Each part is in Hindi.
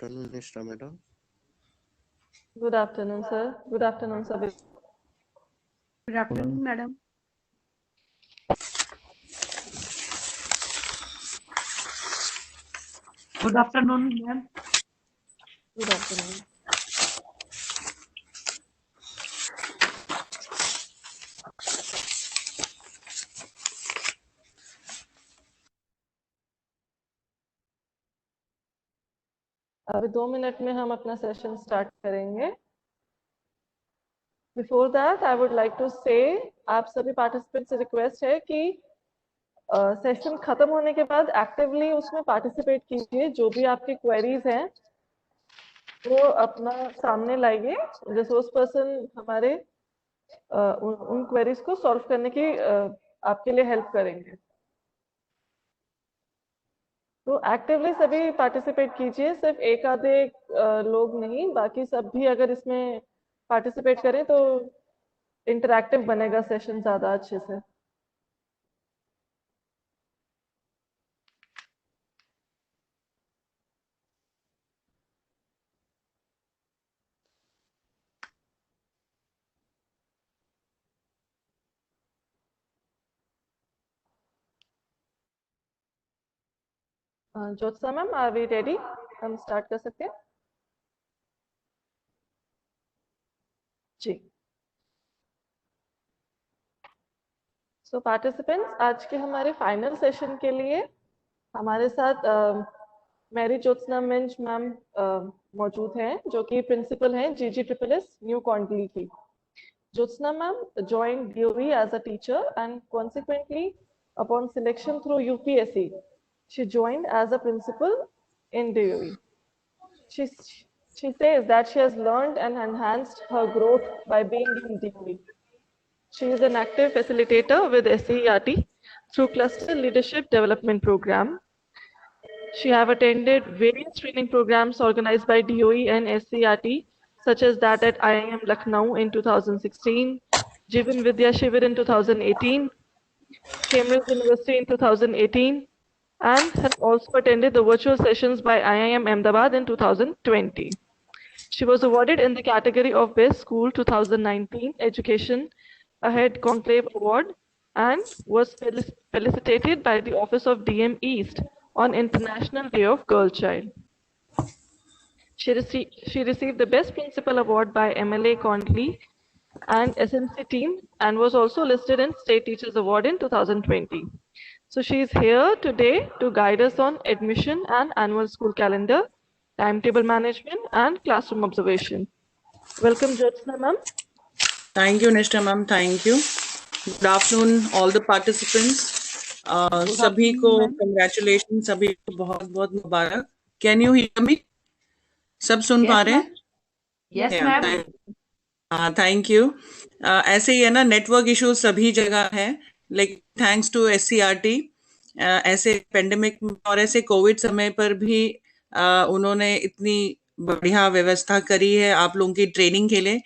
afternoon, Nishra madam. Good afternoon, sir. Good afternoon, sir. Good afternoon, madam. Good afternoon, ma'am. Good afternoon. अभी 2 मिनट में हम अपना सेशन स्टार्ट करेंगे। Before that I would like to say आप सभी पार्टिसिपेंट से रिक्वेस्ट है कि सेशन खत्म होने के बाद एक्टिवली उसमें पार्टिसिपेट कीजिए। जो भी आपकी क्वेरीज हैं वो अपना सामने लाइए। रिसोर्स पर्सन हमारे उन क्वेरीज को सॉल्व करने की आपके लिए हेल्प करेंगे। तो एक्टिवली सभी पार्टिसिपेट कीजिए, सिर्फ एक आधे लोग नहीं, बाकी सब भी अगर इसमें पार्टिसिपेट करें तो इंटरैक्टिव बनेगा सेशन ज्यादा अच्छे से। Jyotsna ma'am, are we ready? हम स्टार्ट कर सकते हैं जी। सो पार्टिसिपेंट्स, आज के हमारे फाइनल सेशन के लिए हमारे साथ मैरी ज्योत्सना मिंज मैम मौजूद हैं, जो कि प्रिंसिपल हैं GG-SSS न्यू कॉन्डली की। Jyotsna ma'am joined DOE as a teacher and consequently upon selection through UPSC, she joined as a principal in DOE. She, she says that she has learned and enhanced her growth by being in DOE. She is an active facilitator with SCERT through Cluster Leadership Development Program. She have attended various training programs organized by DOE and SCERT, such as that at IIM Lucknow in 2016, Jivan Vidya Shivir in 2018, Cambridge University in 2018, and has also attended the virtual sessions by IIM Ahmedabad in 2020. She was awarded in the category of Best School 2019 Education Ahead Conclave Award and was felicitated by the Office of DM East on International Day of Girl Child. She received the Best Principal Award by MLA Condley and SMC team and was also listed in State Teachers Award in 2020. So she is here today to guide us on admission and annual school calendar, timetable management and classroom observation. Welcome, Jyotsna ma'am. Thank you, Nishra ma'am. Thank you. Good afternoon, all the participants. सभी को congratulations, सभी को बहुत बहुत मुबारक. Can you hear me? सब सुन पा रहे हैं? Yes, ma'am. Thank you. ऐसे ही है ना, नेटवर्क इश्यूज सभी जगह है, लेकिन थैंक्स टू SCERT ऐसे पेंडेमिक और ऐसे कोविड समय पर भी उन्होंने इतनी बढ़िया व्यवस्था करी है आप लोगों की ट्रेनिंग के लिए,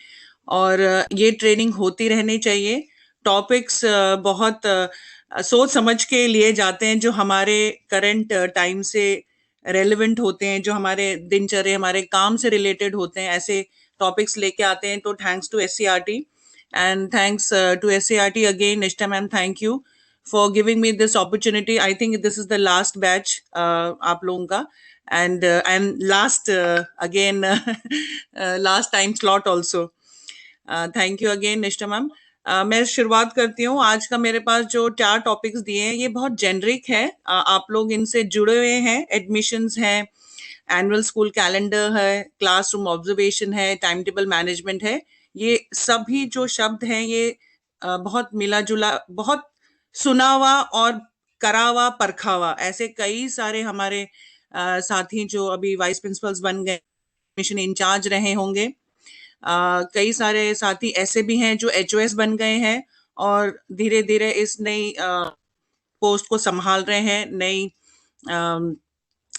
और ये ट्रेनिंग होती रहनी चाहिए. टॉपिक्स बहुत सोच समझ के लिए जाते हैं जो हमारे करंट टाइम से रेलेवेंट होते हैं, जो हमारे दिनचर्या हमारे काम से रिलेटेड होते हैं, ऐसे टॉपिक्स लेके आते हैं. तो thanks to SCERT and thanks to SCERT again. Nishtha ma'am, thank you for giving me this opportunity. I think this is the last batch आप लोगों का, and last again last time slot also. Thank you again, निष्ठा मैम. मैं शुरुआत करती हूँ. आज का मेरे पास जो 4 टॉपिक्स दिए हैं ये बहुत जेनरिक है. आप लोग इनसे जुड़े हुए हैं. एडमिशंस हैं, एनुअल स्कूल कैलेंडर है, क्लासरूम ऑब्जर्वेशन है, टाइम टेबल मैनेजमेंट है. ये सभी जो शब्द हैं ये बहुत मिला जुला, बहुत सुना हुआ और करा हुआ परखा हुआ, ऐसे कई सारे हमारे साथी जो अभी वाइस प्रिंसिपल्स बन गए, मिशन इंचार्ज रहे होंगे. कई सारे साथी ऐसे भी हैं जो HOS बन गए हैं और धीरे धीरे इस नई पोस्ट को संभाल रहे हैं.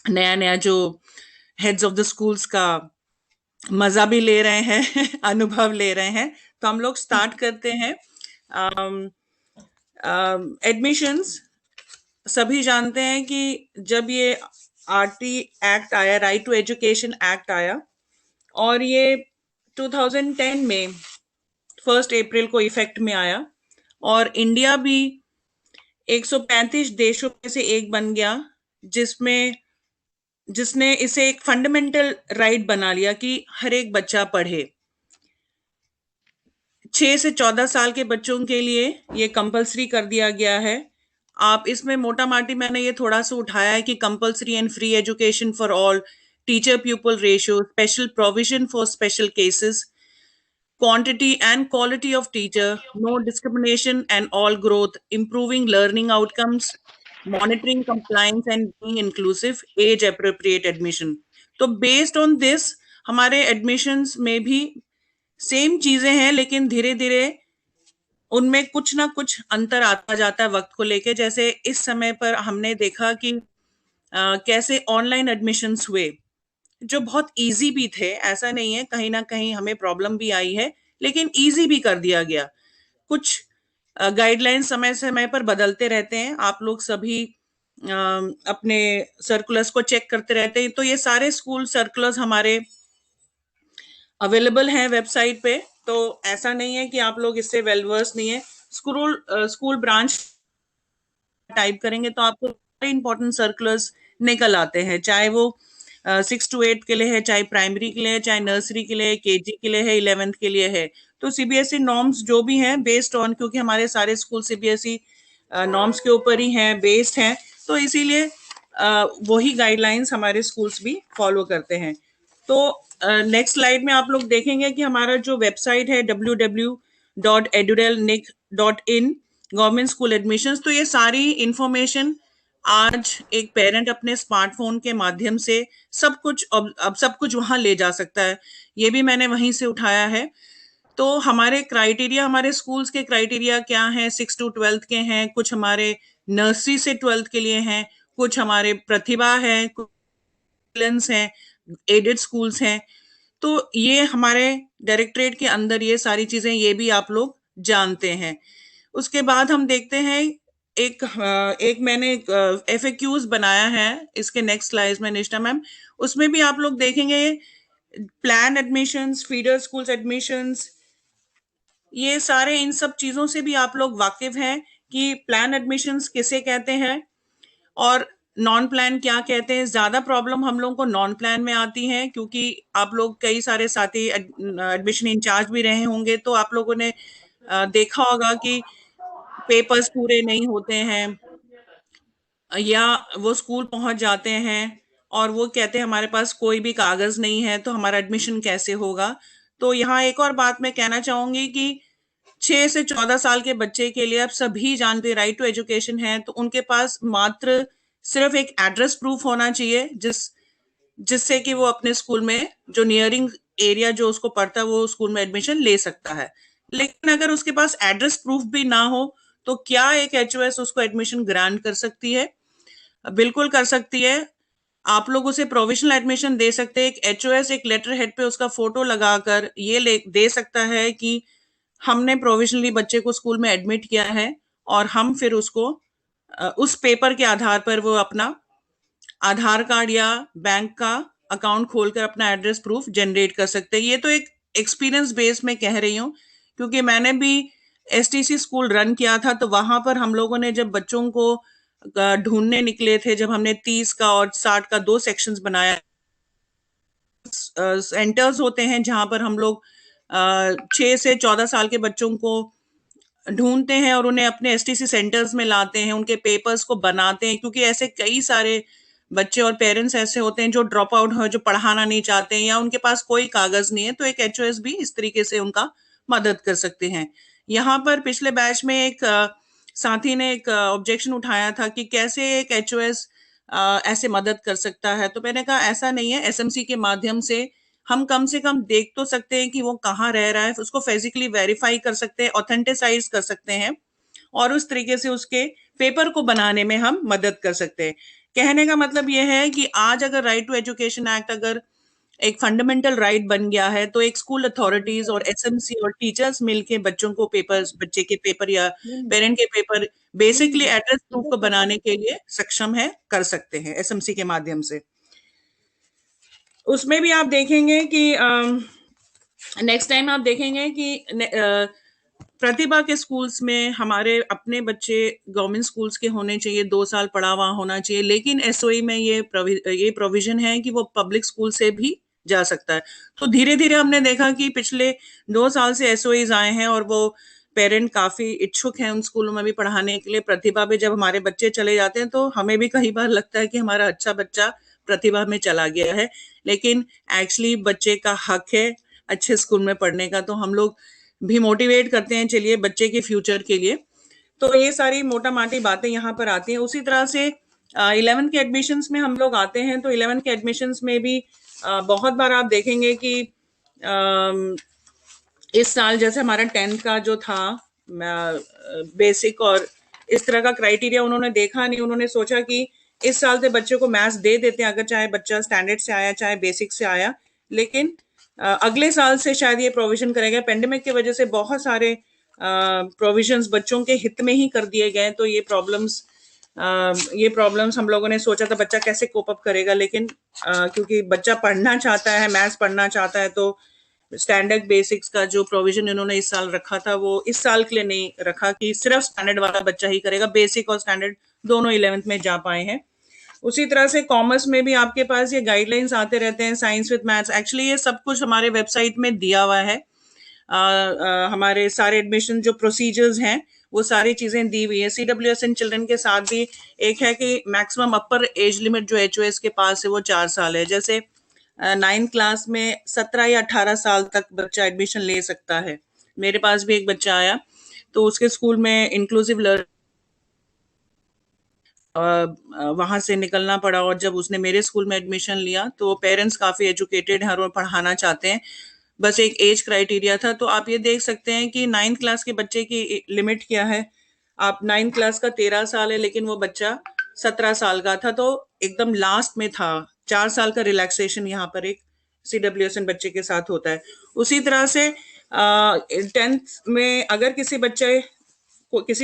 नया नया जो हेड्स ऑफ द स्कूल्स का मजा भी ले रहे हैं अनुभव ले रहे हैं. तो हम लोग स्टार्ट करते हैं. एडमिशंस सभी जानते हैं कि जब ये आरटी एक्ट आया, राइट टू एजुकेशन एक्ट आया, और ये 2010 में 1 अप्रैल को इफेक्ट में आया, और इंडिया भी 135 देशों में से एक बन गया जिसने इसे एक फंडामेंटल राइट बना लिया कि हर एक बच्चा पढ़े। 6 से 14 साल के बच्चों के लिए ये कंपलसरी कर दिया गया है। आप इसमें मोटा माटी मैंने ये थोड़ा सा उठाया है कि compulsory and free education for all, teacher pupil ratio, special provision for special cases, quantity and quality of teacher, no discrimination and all growth, improving learning outcomes, monitoring compliance and being inclusive, age appropriate admission. तो based on this हमारे admissions में भी सेम चीजें हैं, लेकिन धीरे धीरे उनमें कुछ ना कुछ अंतर आता जाता है वक्त को लेके। जैसे इस समय पर हमने देखा कि कैसे ऑनलाइन एडमिशन्स हुए, जो बहुत इजी भी थे, ऐसा नहीं है, कहीं ना कहीं हमें प्रॉब्लम भी आई है, लेकिन इजी भी कर दिया गया। कुछ गाइडलाइन समय समय पर बदलते रहते हैं, आप लोग सभी अपने सर्कुलर्स को चेक करते रहते हैं, तो ये सारे स्कूल सर्कुलर्स हमारे अवेलेबल हैं वेबसाइट पे, तो ऐसा नहीं है कि आप लोग इससे वेल वर्स नहीं है। स्कूल ब्रांच टाइप करेंगे तो आपको सारे इंपॉर्टेंट सर्कुलर्स निकल आते हैं, चाहे वो 6 to 8 के लिए है, चाहे प्राइमरी के लिए है, चाहे नर्सरी के लिए, केजी के लिए है, 11th के लिए है। तो सीबीएसई नॉर्म्स जो भी हैं बेस्ड ऑन, क्योंकि हमारे सारे स्कूल सीबीएसई नॉर्म्स के ऊपर ही हैं, बेस्ड हैं, तो इसीलिए वही गाइडलाइंस हमारे स्कूल्स भी फॉलो करते हैं। तो नेक्स्ट स्लाइड में आप लोग देखेंगे कि हमारा जो वेबसाइट है www.edurelnic.in गवर्नमेंट स्कूल एडमिशंस, तो ये सारी इंफॉर्मेशन आज एक पेरेंट अपने स्मार्टफोन के माध्यम से सब कुछ अब सब कुछ वहां ले जा सकता है। ये भी मैंने वहीं से उठाया है। तो हमारे क्राइटेरिया, हमारे स्कूल्स के क्राइटेरिया क्या हैं, 6 to 12 के हैं, कुछ हमारे नर्सरी से 12th के लिए हैं, कुछ हमारे प्रतिभा है, कुछ हैं, एडेड स्कूल्स हैं। तो ये हमारे डायरेक्टरेट के अंदर ये सारी चीजें, ये भी आप लोग जानते हैं। उसके बाद हम देखते हैं एक मैंने FAQs बनाया है इसके नेक्स्ट स्लाइड में निष्ठा मैम, उसमें भी आप लोग देखेंगे plan admissions, feeder schools admissions, ये सारे इन सब चीजों से भी आप लोग वाकिफ हैं कि प्लान एडमिशंस किसे कहते हैं और नॉन प्लान क्या कहते हैं। ज्यादा प्रॉब्लम हम लोगों को नॉन प्लान में आती है, क्योंकि आप लोग कई सारे साथी एडमिशन इंचार्ज भी रहे होंगे, तो आप लोगों ने देखा होगा कि पेपर्स पूरे नहीं होते हैं, या वो स्कूल पहुंच जाते हैं और वो कहते हैं हमारे पास कोई भी कागज नहीं है, तो हमारा एडमिशन कैसे होगा। तो यहाँ एक और बात मैं कहना चाहूंगी कि 6 से 14 साल के बच्चे के लिए आप सभी जानते हैं राइट टू एजुकेशन है, तो उनके पास मात्र सिर्फ एक एड्रेस प्रूफ होना चाहिए जिससे कि वो अपने स्कूल में जो नियरिंग एरिया जो उसको पड़ता है वो स्कूल में एडमिशन ले सकता है। लेकिन अगर उसके पास एड्रेस प्रूफ भी ना हो तो क्या एक HOS उसको एडमिशन ग्रांट कर सकती है? बिल्कुल कर सकती है। आप लोग उसे प्रोविजनल एडमिशन दे सकते हैं। एक HOS एक लेटर हेड पे उसका फोटो लगाकर ये दे सकता है कि हमने प्रोविजनली बच्चे को स्कूल में एडमिट किया है, और हम फिर उसको उस पेपर के आधार पर वो अपना आधार कार्ड या बैंक का अकाउंट खोलकर अपना एड्रेस प्रूफ जनरेट कर सकते हैं। ये तो एक एक्सपीरियंस बेस में कह रही हूँ, क्योंकि मैंने भी STC स्कूल रन किया था, तो वहां पर हम लोगों ने जब बच्चों को ढूंढने निकले थे, जब हमने 30 का और 60 का 2 सेक्शंस बनाया, सेंटर्स होते हैं जहां पर हम लोग 6 से 14 साल के बच्चों को ढूंढते हैं और उन्हें अपने STC सेंटर्स में लाते हैं, उनके पेपर्स को बनाते हैं, क्योंकि ऐसे कई सारे बच्चे और पेरेंट्स ऐसे होते हैं जो ड्रॉप आउट हो, जो पढ़ाना नहीं चाहते हैं या उनके पास कोई कागज नहीं है, तो एक HOS भी इस तरीके से उनका मदद कर सकते हैं। यहाँ पर पिछले बैच में एक साथी ने एक ऑब्जेक्शन उठाया था कि कैसे एक HOS ऐसे मदद कर सकता है, तो मैंने कहा ऐसा नहीं है। SMC के माध्यम से हम कम से कम देख तो सकते हैं कि वो कहाँ रह रहा है, उसको फिजिकली वेरीफाई कर सकते हैं, ऑथेंटिसाइज कर सकते हैं, और उस तरीके से उसके पेपर को बनाने में हम मदद कर सकते हैं। कहने का मतलब ये है कि आज अगर राइट टू एजुकेशन एक्ट अगर एक फंडामेंटल राइट बन गया है, तो एक स्कूल अथॉरिटीज और एसएमसी और टीचर्स मिलके बच्चों को पेपर्स, बच्चे के पेपर या पेरेंट के पेपर बेसिकली एड्रेस प्रूफ को बनाने के लिए सक्षम है, कर सकते हैं एसएमसी के माध्यम से। उसमें भी आप देखेंगे कि नेक्स्ट टाइम आप देखेंगे कि प्रतिभा के स्कूल्स में हमारे अपने बच्चे गवर्नमेंट स्कूल्स के होने चाहिए, 2 साल पढ़ा हुआ होना चाहिए, लेकिन एसओई में ये प्रोविजन है कि वो पब्लिक स्कूल से भी जा सकता है। तो धीरे धीरे हमने देखा कि पिछले 2 साल से एसओईज आए हैं और वो पेरेंट काफी इच्छुक हैं उन स्कूलों में भी पढ़ाने के लिए। प्रतिभा में जब हमारे बच्चे चले जाते हैं तो हमें भी कई बार लगता है कि हमारा अच्छा बच्चा प्रतिभा में चला गया है, लेकिन एक्चुअली बच्चे का हक है अच्छे स्कूल में पढ़ने का, तो हम लोग भी मोटिवेट करते हैं चलिए बच्चे के फ्यूचर के लिए। तो ये सारी मोटा माटी बातें यहाँ पर आती हैं। उसी तरह से 11th के एडमिशन्स में हम लोग आते हैं, तो 11th के एडमिशन्स में भी बहुत बार आप देखेंगे कि इस साल जैसे हमारा 10th का जो था बेसिक और इस तरह का क्राइटेरिया उन्होंने देखा नहीं, उन्होंने सोचा कि इस साल से बच्चे को मैथ्स दे देते हैं, अगर चाहे बच्चा स्टैंडर्ड से आया चाहे बेसिक से आया, लेकिन अगले साल से शायद ये प्रोविजन करेगा। पेंडेमिक की वजह से बहुत सारे प्रोविजंस बच्चों के हित में ही कर दिए गए, तो ये प्रॉब्लम्स हम लोगों ने सोचा था बच्चा कैसे कोप अप करेगा, लेकिन क्योंकि बच्चा पढ़ना चाहता है, मैथ्स पढ़ना चाहता है, तो स्टैंडर्ड बेसिक्स का जो प्रोविजन इन्होंने इस साल रखा था वो इस साल के लिए नहीं रखा कि सिर्फ स्टैंडर्ड वाला बच्चा ही करेगा, बेसिक और स्टैंडर्ड दोनों 11th में जा पाए हैं। उसी तरह से कॉमर्स में भी आपके पास ये गाइडलाइंस आते रहते हैं, साइंस विद मैथ्स, एक्चुअली ये सब कुछ हमारे वेबसाइट में दिया हुआ है। हमारे सारे एडमिशन जो प्रोसीजर्स हैं वो सारी चीजें दी हुई है। CWSN चिल्ड्रन के साथ भी एक है कि मैक्सिमम अपर एज लिमिट जो HOS के पास है वो 4 साल है। जैसे 9th क्लास में 17 या 18 साल तक बच्चा एडमिशन ले सकता है। मेरे पास भी एक बच्चा आया तो उसके स्कूल में इंक्लूसिव लर्निंग वहां से निकलना पड़ा, और जब उसने मेरे स्कूल में एडमिशन लिया तो पेरेंट्स काफी एजुकेटेड हैं और पढ़ाना चाहते हैं, बस एक एज क्राइटेरिया था। तो आप ये देख सकते हैं कि 9th क्लास के बच्चे की लिमिट क्या है। आप 9th क्लास का 13 साल है लेकिन वो बच्चा 17 साल का था, तो एकदम लास्ट में था। 4 साल का रिलैक्सेशन यहाँ पर एक CWSN बच्चे के साथ होता है। उसी तरह से 10th में अगर किसी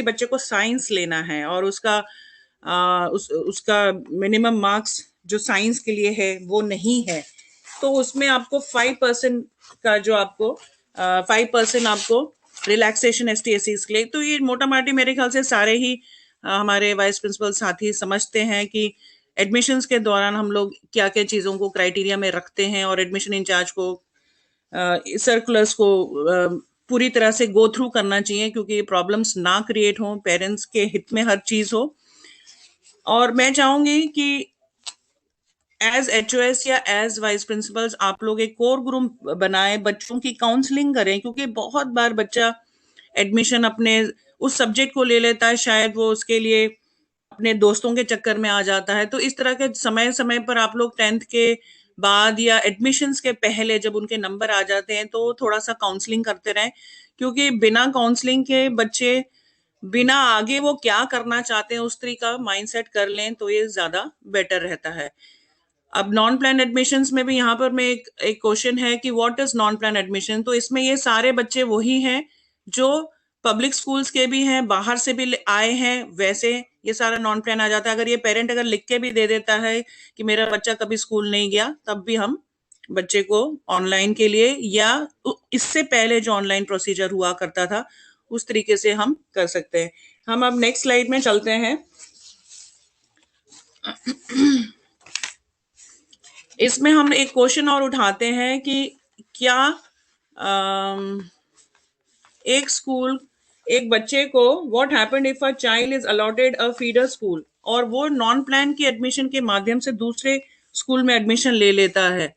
बच्चे को साइंस लेना है और उसका मिनिमम मार्क्स जो साइंस के लिए है वो नहीं है, तो उसमें आपको 5% का जो आपको 5% आपको रिलैक्सेशन ST/SCs के लिए। तो ये मोटा माटी मेरे ख्याल से सारे ही हमारे वाइस प्रिंसिपल साथी समझते हैं कि एडमिशन्स के दौरान हम लोग क्या क्या चीज़ों को क्राइटेरिया में रखते हैं, और एडमिशन इंचार्ज को सर्कुलर्स को पूरी तरह से गो थ्रू करना चाहिए, क्योंकि ये प्रॉब्लम्स ना क्रिएट हो, पेरेंट्स के हित में हर चीज़ हो। और मैं चाहूंगी कि एज HOS या एज वाइस प्रिंसिपल्स आप लोग एक कोर ग्रुप बनाए, बच्चों की काउंसलिंग करें, क्योंकि बहुत बार बच्चा एडमिशन अपने उस सब्जेक्ट को ले लेता है, शायद वो उसके लिए अपने दोस्तों के चक्कर में आ जाता है। तो इस तरह के समय समय पर आप लोग 10th के बाद या एडमिशन्स के पहले जब उनके नंबर आ जाते हैं तो थोड़ा सा काउंसलिंग करते रहें, क्योंकि बिना काउंसलिंग के बच्चे बिना आगे वो क्या करना चाहते हैं उस तरीका माइंडसेट कर लें तो ये ज्यादा बेटर रहता है। अब नॉन प्लान एडमिशन्स में भी यहाँ पर मैं एक क्वेश्चन है कि what is non plan admission. तो इसमें ये सारे बच्चे वही हैं जो पब्लिक स्कूल्स के भी हैं, बाहर से भी आए हैं, वैसे ये सारा नॉन प्लान आ जाता है। अगर ये पेरेंट अगर लिख के भी दे देता है कि मेरा बच्चा कभी स्कूल नहीं गया, तब भी हम बच्चे को ऑनलाइन के लिए या इससे पहले जो ऑनलाइन प्रोसीजर हुआ करता था उस तरीके से हम कर सकते हैं। हम अब नेक्स्ट स्लाइड में चलते हैं। इसमें हम एक क्वेश्चन और उठाते हैं कि क्या एक बच्चे को what happened if a child is allotted a feeder school और वो नॉन प्लान की एडमिशन के माध्यम से दूसरे स्कूल में एडमिशन ले लेता है,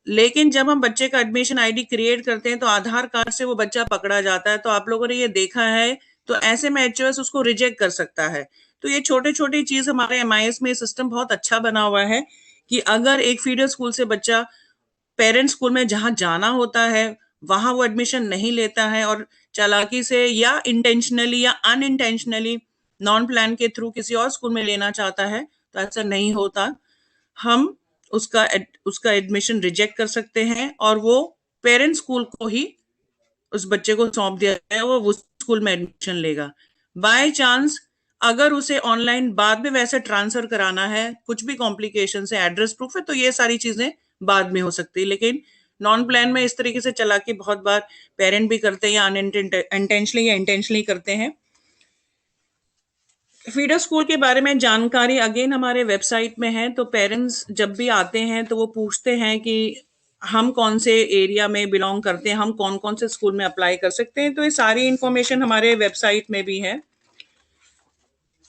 लेकिन जब हम बच्चे का एडमिशन ID क्रिएट करते हैं तो आधार कार्ड से वो बच्चा पकड़ा जाता है। तो आप लोगों ने ये देखा है, तो ऐसे में HOS उसको रिजेक्ट कर सकता है। तो ये छोटे छोटी चीज हमारे MIS में सिस्टम बहुत अच्छा बना हुआ है कि अगर एक फीडर स्कूल से बच्चा पेरेंट स्कूल में जहां जाना होता है वहां वो एडमिशन नहीं लेता है और चालाकी से या इंटेंशनली या अनइंटेंशनली नॉन प्लान के थ्रू किसी और स्कूल में लेना चाहता है, तो ऐसा नहीं होता। हम उसका एडमिशन रिजेक्ट कर सकते हैं और वो पेरेंट स्कूल को ही उस बच्चे को सौंप दिया जाए, वो उस स्कूल में एडमिशन लेगा। बाय चांस अगर उसे ऑनलाइन बाद में वैसे ट्रांसफर कराना है, कुछ भी कॉम्प्लिकेशन है, एड्रेस प्रूफ है, तो ये सारी चीजें बाद में हो सकती है। लेकिन नॉन प्लान में इस तरीके से चला के बहुत बार पेरेंट भी करते हैं या अनइंटेंशनली या इंटेंशनली करते हैं। फीडर स्कूल के बारे में जानकारी अगेन हमारे वेबसाइट में है, तो पेरेंट्स जब भी आते हैं तो वो पूछते हैं कि हम कौन से एरिया में बिलोंग करते हैं, हम कौन कौन से स्कूल में अप्लाई कर सकते हैं, तो ये सारी इंफॉर्मेशन हमारे वेबसाइट में भी है।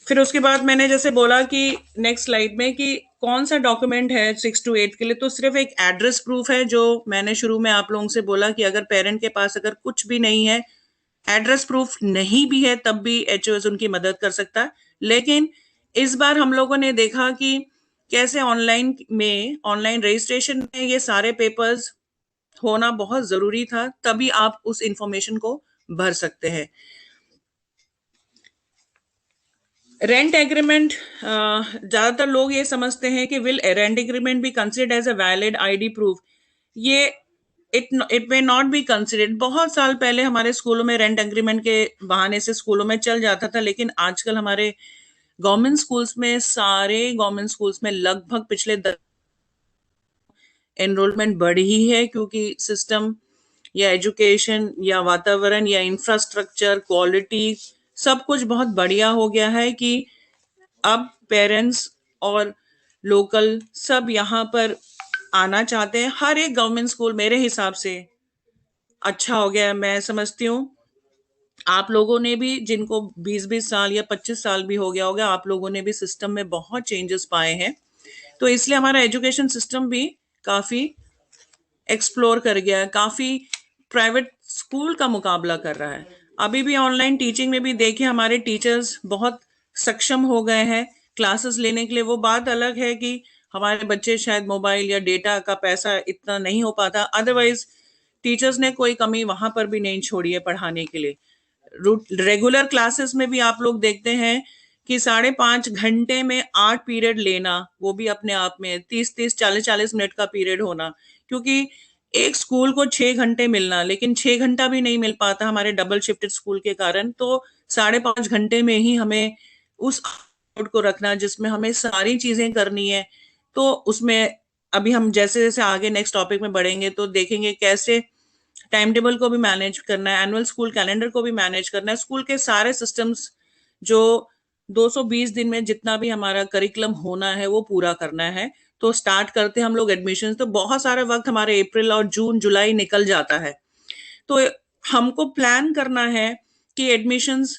फिर उसके बाद मैंने जैसे बोला कि नेक्स्ट स्लाइड में कि कौन सा डॉक्यूमेंट है 6 to 8 के लिए, तो सिर्फ एक एड्रेस प्रूफ है, जो मैंने शुरू में आप लोगों से बोला कि अगर पेरेंट के पास अगर कुछ भी नहीं है, एड्रेस प्रूफ नहीं भी है, तब भी एचओएस उनकी मदद कर सकता है। लेकिन इस बार हम लोगों ने देखा कि कैसे ऑनलाइन रजिस्ट्रेशन में ये सारे पेपर्स होना बहुत जरूरी था, तभी आप उस इंफॉर्मेशन को भर सकते हैं। रेंट एग्रीमेंट, ज्यादातर लोग ये समझते हैं कि will rent agreement be considered as a valid ID proof. ये it may not be considered. बहुत साल पहले हमारे स्कूलों में रेंट एग्रीमेंट के बहाने से स्कूलों में चल जाता था, लेकिन आजकल हमारे सारे गवर्नमेंट स्कूल्स में लगभग पिछले एनरोलमेंट बढ़ी है, क्योंकि सिस्टम या एजुकेशन या वातावरण या इंफ्रास्ट्रक्चर क्वालिटी सब कुछ बहुत बढ़िया हो गया है कि अब पेरेंट्स और लोकल सब यहाँ पर आना चाहते हैं। हर एक गवर्नमेंट स्कूल मेरे हिसाब से अच्छा हो गया है। मैं समझती हूँ आप लोगों ने भी, जिनको 20-20 साल या 25 साल भी हो गया होगा, आप लोगों ने भी सिस्टम में बहुत चेंजेस पाए हैं, तो इसलिए हमारा एजुकेशन सिस्टम भी काफी एक्सप्लोर कर गया है, काफी प्राइवेट स्कूल का मुकाबला कर रहा है। अभी भी ऑनलाइन टीचिंग में भी देखिए हमारे टीचर्स बहुत सक्षम हो गए हैं क्लासेस लेने के लिए। वो बात अलग है कि हमारे बच्चे शायद मोबाइल या डेटा का पैसा इतना नहीं हो पाता, अदरवाइज टीचर्स ने कोई कमी वहां पर भी नहीं छोड़ी है पढ़ाने के लिए। रेगुलर क्लासेस में भी आप लोग देखते हैं कि 5.5 घंटे में 8 पीरियड लेना, वो भी अपने आप में 30-30 40-40 मिनट का पीरियड होना, क्योंकि एक स्कूल को 6 घंटे मिलना, लेकिन 6 घंटा भी नहीं मिल पाता हमारे डबल शिफ्टेड स्कूल के कारण। तो 5.5 घंटे में ही हमें उस को रखना जिसमें हमें सारी चीजें करनी है। तो उसमें अभी हम जैसे जैसे आगे नेक्स्ट टॉपिक में बढ़ेंगे तो देखेंगे कैसे टाइम टेबल को भी मैनेज करना है, एनुअल स्कूल कैलेंडर को भी मैनेज करना है, स्कूल के सारे सिस्टम्स जो 220 दिन में जितना भी हमारा करिकुलम होना है वो पूरा करना है। तो स्टार्ट करते हैं हम लोग एडमिशन, तो बहुत सारा वक्त हमारे अप्रैल और जून जुलाई निकल जाता है। तो हमको प्लान करना है कि एडमिशंस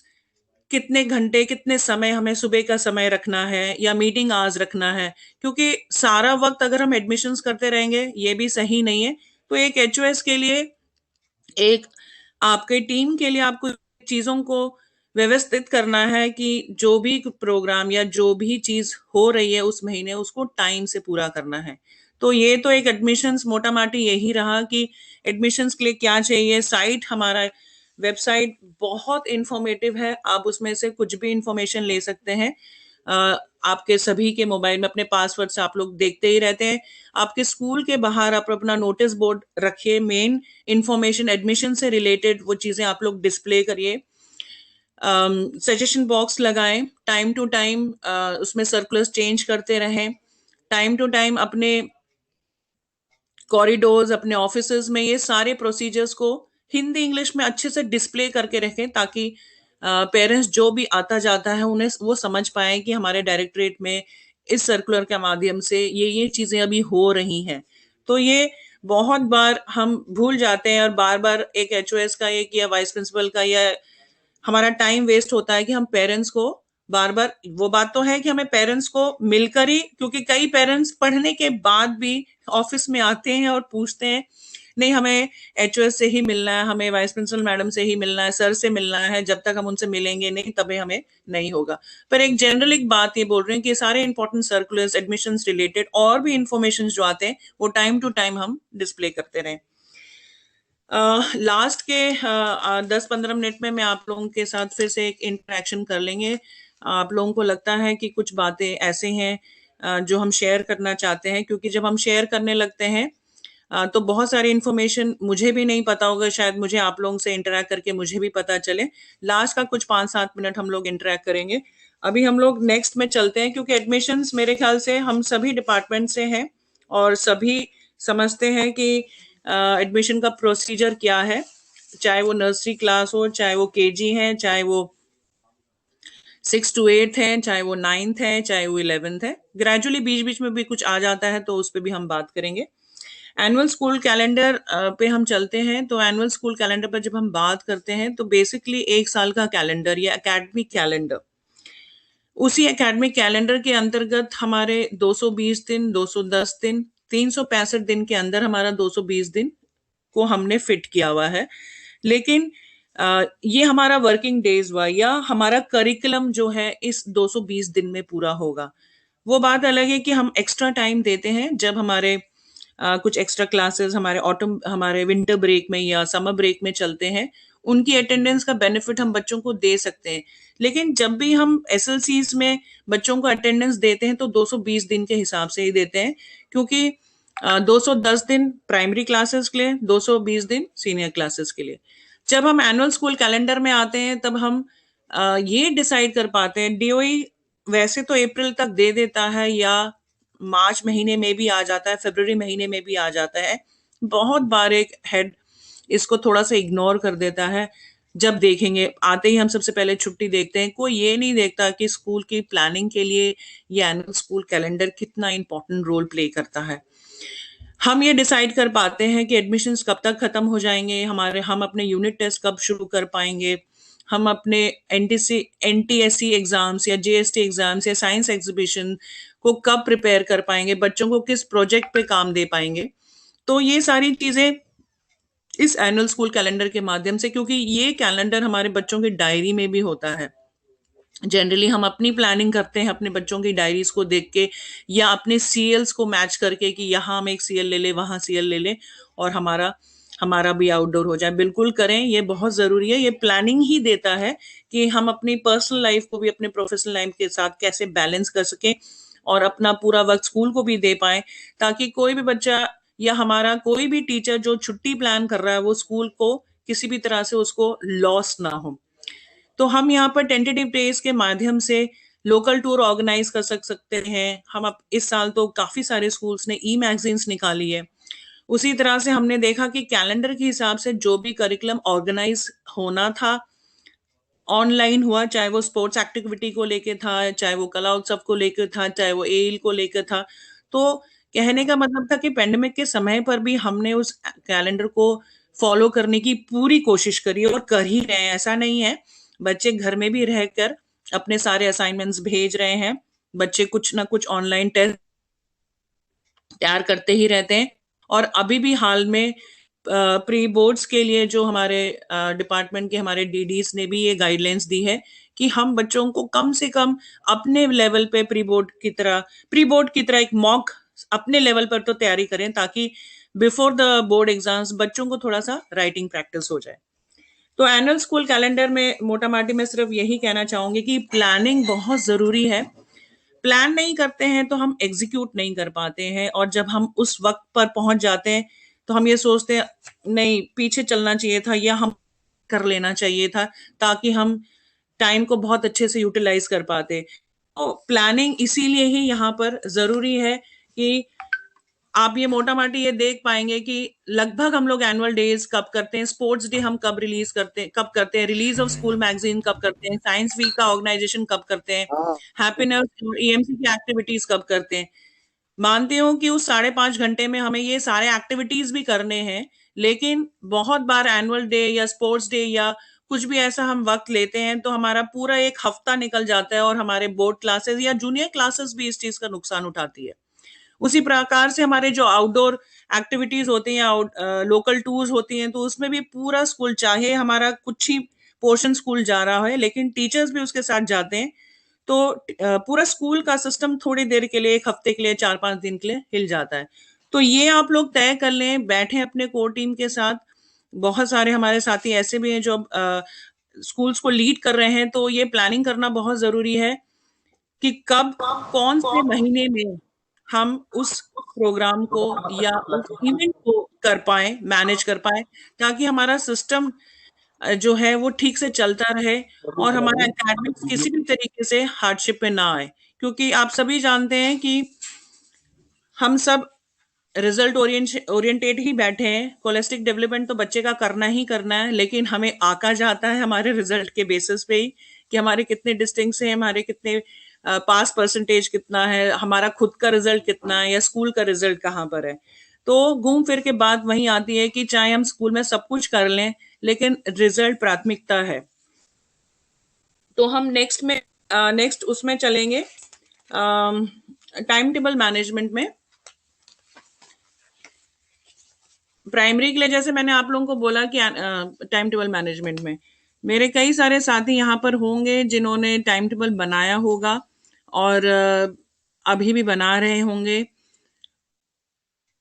कितने घंटे कितने समय हमें सुबह का समय रखना है या मीटिंग आवर्स रखना है, क्योंकि सारा वक्त अगर हम एडमिशंस करते रहेंगे ये भी सही नहीं है। तो एक एचओएस के लिए, एक आपके टीम के लिए आपको चीजों को व्यवस्थित करना है कि जो भी प्रोग्राम या जो भी चीज हो रही है उस महीने उसको टाइम से पूरा करना है। तो ये तो एक एडमिशंस मोटा माटी यही रहा कि एडमिशंस के लिए क्या चाहिए। साइट हमारा वेबसाइट बहुत इंफॉर्मेटिव है, आप उसमें से कुछ भी इंफॉर्मेशन ले सकते हैं। आपके सभी के मोबाइल में अपने पासवर्ड से आप लोग देखते ही रहते हैं। आपके स्कूल के बाहर आप अपना नोटिस बोर्ड रखिए, मेन इंफॉर्मेशन एडमिशन से रिलेटेड वो चीजें आप लोग डिस्प्ले करिए। सजेशन बॉक्स लगाएं, टाइम टू टाइम उसमें सर्कुलर्स चेंज करते रहें, टाइम टू टाइम अपने कॉरिडोर्स अपने ऑफिसेज में ये सारे प्रोसीजर्स को हिंदी इंग्लिश में अच्छे से डिस्प्ले करके रखें, ताकि पेरेंट्स जो भी आता जाता है उन्हें वो समझ पाए कि हमारे डायरेक्टरेट में इस सर्कुलर के माध्यम से ये चीजें अभी हो रही हैं। तो ये बहुत बार हम भूल जाते हैं और बार बार एक एचओएस का एक या वाइस प्रिंसिपल का या हमारा टाइम वेस्ट होता है कि हम पेरेंट्स को बार बार, वो बात तो है कि हमें पेरेंट्स को मिलकर ही, क्योंकि कई पेरेंट्स पढ़ने के बाद भी ऑफिस में आते हैं और पूछते हैं नहीं हमें एचओएस से ही मिलना है, हमें वाइस प्रिंसिपल मैडम से ही मिलना है, सर से मिलना है, जब तक हम उनसे मिलेंगे नहीं तभी हमें नहीं होगा। पर एक जनरल एक बात ये बोल रहे हैं कि सारे इंपॉर्टेंट सर्कुलर्स एडमिशंस रिलेटेड और भी इंफॉर्मेशन जो आते हैं वो टाइम टू टाइम हम डिस्प्ले करते रहें। लास्ट के 10-15 मिनट में मैं आप लोगों के साथ फिर से एक इंटरेक्शन कर लेंगे। आप लोगों को लगता है कि कुछ बातें ऐसे हैं जो हम शेयर करना चाहते हैं, क्योंकि जब हम शेयर करने लगते हैं तो बहुत सारी इन्फॉर्मेशन मुझे भी नहीं पता होगा, शायद मुझे आप लोगों से इंटरेक्ट करके मुझे भी पता चले। लास्ट का कुछ 5-7 मिनट हम लोग इंटरेक्ट करेंगे। अभी हम लोग नेक्स्ट में चलते हैं, क्योंकि एडमिशन्स मेरे ख्याल से हम सभी डिपार्टमेंट से हैं और सभी समझते हैं कि एडमिशन का प्रोसीजर क्या है, चाहे वो नर्सरी क्लास हो, चाहे वो केजी है, चाहे वो 6 to 8 है, चाहे वो 9th है, चाहे वो 11th है। ग्रेजुअली बीच बीच में भी कुछ आ जाता है तो उस पर भी हम बात करेंगे। एनुअल स्कूल कैलेंडर पे हम चलते हैं। तो एनुअल स्कूल कैलेंडर पर जब हम बात करते हैं तो बेसिकली 1 साल का कैलेंडर या एकेडमिक कैलेंडर, उसी एकेडमिक कैलेंडर के अंतर्गत हमारे 220 दिन, 210 दिन, 365 दिन के अंदर हमारा 220 दिन को हमने फिट किया हुआ है। लेकिन ये हमारा वर्किंग डेज हुआ या हमारा करिकुलम जो है इस 220 दिन में पूरा होगा। वो बात अलग है कि हम एक्स्ट्रा टाइम देते हैं जब हमारे कुछ एक्स्ट्रा क्लासेस हमारे विंटर ब्रेक में या समर ब्रेक में चलते हैं, उनकी अटेंडेंस का बेनिफिट हम बच्चों को दे सकते हैं। लेकिन जब भी हम एसएलसीज में बच्चों को अटेंडेंस देते हैं तो 220 दिन के हिसाब से ही देते हैं, क्योंकि 210 दिन प्राइमरी क्लासेस के लिए, 220 दिन सीनियर क्लासेस के लिए। जब हम एनुअल स्कूल कैलेंडर में आते हैं तब हम ये डिसाइड कर पाते हैं, डीओई वैसे तो अप्रैल तक दे देता है या मार्च महीने में भी आ जाता है, फरवरी महीने में भी आ जाता है। बहुत बार एक हेड इसको थोड़ा सा इग्नोर कर देता है। जब देखेंगे आते ही हम सबसे पहले छुट्टी देखते हैं, कोई ये नहीं देखता कि स्कूल की प्लानिंग के लिए ये एनुअल स्कूल कैलेंडर कितना इंपॉर्टेंट रोल प्ले करता है। हम ये डिसाइड कर पाते हैं कि एडमिशन्स कब तक खत्म हो जाएंगे, हम अपने यूनिट टेस्ट कब शुरू कर पाएंगे, हम अपने एनटीएससी एग्जाम्स या जेएसटी एग्जाम्स या साइंस एग्जीबिशन को कब प्रिपेयर कर पाएंगे, बच्चों को किस प्रोजेक्ट पे काम दे पाएंगे। तो ये सारी चीजें इस एनुअल स्कूल कैलेंडर के माध्यम से, क्योंकि ये कैलेंडर हमारे बच्चों की डायरी में भी होता है। जनरली हम अपनी प्लानिंग करते हैं अपने बच्चों की डायरीज को देख के या अपने सीएल्स को मैच करके कि यहाँ हम एक सीएल ले ले, वहाँ सीएल ले ले और हमारा भी आउटडोर हो जाए। बिल्कुल करें, ये बहुत जरूरी है। ये प्लानिंग ही देता है कि हम अपनी पर्सनल लाइफ को भी अपने प्रोफेशनल लाइफ के साथ कैसे बैलेंस कर सकें और अपना पूरा वक्त स्कूल को भी दे पाए, ताकि कोई भी बच्चा या हमारा कोई भी टीचर जो छुट्टी प्लान कर रहा है वो स्कूल को किसी भी तरह से उसको लॉस ना हो। तो हम यहाँ पर टेंटेटिव डेज के माध्यम से लोकल टूर ऑर्गेनाइज कर सकते हैं। हम अब इस साल तो काफी सारे स्कूल्स ने ई मैगजीन्स निकाली है। उसी तरह से हमने देखा कि कैलेंडर के हिसाब से जो भी करिकुलम ऑर्गेनाइज होना था ऑनलाइन हुआ, चाहे वो स्पोर्ट्स एक्टिविटी को लेके था, चाहे वो कला उत्सव को लेकर था, चाहे वो एल को लेकर था। तो कहने का मतलब था कि पेंडेमिक के समय पर भी हमने उस कैलेंडर को फॉलो करने की पूरी कोशिश करी और कर ही रहे हैं। ऐसा नहीं है, बच्चे घर में भी रहकर अपने सारे असाइनमेंट्स भेज रहे हैं, बच्चे कुछ ना कुछ ऑनलाइन टेस्ट तैयार करते ही रहते हैं। और अभी भी हाल में प्री बोर्ड्स के लिए जो हमारे डिपार्टमेंट के हमारे डीडीज ने भी ये गाइडलाइंस दी है कि हम बच्चों को कम से कम अपने लेवल पे प्री बोर्ड की तरह एक मॉक अपने लेवल पर तो तैयारी करें, ताकि बिफोर द बोर्ड एग्जाम्स बच्चों को थोड़ा सा राइटिंग प्रैक्टिस हो जाए। तो एनुअल स्कूल कैलेंडर में मोटा माटी में सिर्फ यही कहना चाहूंगी कि प्लानिंग बहुत जरूरी है। प्लान नहीं करते हैं तो हम एग्जीक्यूट नहीं कर पाते हैं, और जब हम उस वक्त पर पहुंच जाते हैं तो हम ये सोचते हैं नहीं, पीछे चलना चाहिए था या हम कर लेना चाहिए था, ताकि हम टाइम को बहुत अच्छे से यूटिलाइज कर पाते। तो प्लानिंग इसीलिए ही यहाँ पर जरूरी है कि आप ये मोटा माटी ये देख पाएंगे कि लगभग हम लोग एनुअल डेज कब करते हैं, स्पोर्ट्स डे हम कब करते हैं, रिलीज ऑफ स्कूल मैगजीन कब करते हैं, साइंस वीक का ऑर्गेनाइजेशन कब करते हैं, हैप्पीनेस ईएमसी की एक्टिविटीज कब करते हैं। मानती हूँ कि उस 5.5 घंटे में हमें ये सारे एक्टिविटीज भी करने हैं, लेकिन बहुत बार एनुअल डे या स्पोर्ट्स डे या कुछ भी ऐसा हम वक्त लेते हैं तो हमारा पूरा एक हफ्ता निकल जाता है और हमारे बोर्ड क्लासेस या जूनियर क्लासेस भी इस चीज का नुकसान उठाती है। उसी प्रकार से हमारे जो आउटडोर एक्टिविटीज होती हैं, लोकल टूर्स होती हैं, तो उसमें भी पूरा स्कूल, चाहे हमारा कुछ ही पोर्शन स्कूल जा रहा है लेकिन टीचर्स भी उसके साथ जाते हैं, तो पूरा स्कूल का सिस्टम थोड़ी देर के लिए, 1 हफ्ते के लिए, 4-5 दिन के लिए हिल जाता है। तो ये आप लोग तय कर लें, बैठे अपने कोर टीम के साथ। बहुत सारे हमारे साथी ऐसे भी हैं जो स्कूल्स को लीड कर रहे हैं, तो ये प्लानिंग करना बहुत जरूरी है। कि कब कौन से महीने में हम उस प्रोग्राम को या उस इवेंट को कर पाए, मैनेज कर पाए, ताकि हमारा सिस्टम जो है वो ठीक से चलता रहे और हमारा एकेडमिक्स किसी भी तरीके से हार्डशिप पे ना आए। क्योंकि आप सभी जानते हैं कि हम सब रिजल्ट ओरिएंटेड ही बैठे हैं। कोलेस्टिक डेवलपमेंट तो बच्चे का करना ही करना है, लेकिन हमें आका जाता है हमारे रिजल्ट के बेसिस पे ही कि हमारे कितने डिस्टिंक्स हैं, हमारे कितने पास परसेंटेज कितना है, हमारा खुद का रिजल्ट कितना है या स्कूल का रिजल्ट कहाँ पर है। तो घूम फिर के बात वहीं आती है कि चाहे हम स्कूल में सब कुछ कर लें, लेकिन रिजल्ट प्राथमिकता है। तो हम नेक्स्ट उसमें चलेंगे टाइम टेबल मैनेजमेंट में। प्राइमरी के लिए जैसे मैंने आप लोगों को बोला कि टाइम टेबल मैनेजमेंट में मेरे कई सारे साथी यहाँ पर होंगे जिन्होंने टाइम टेबल बनाया होगा और अभी भी बना रहे होंगे,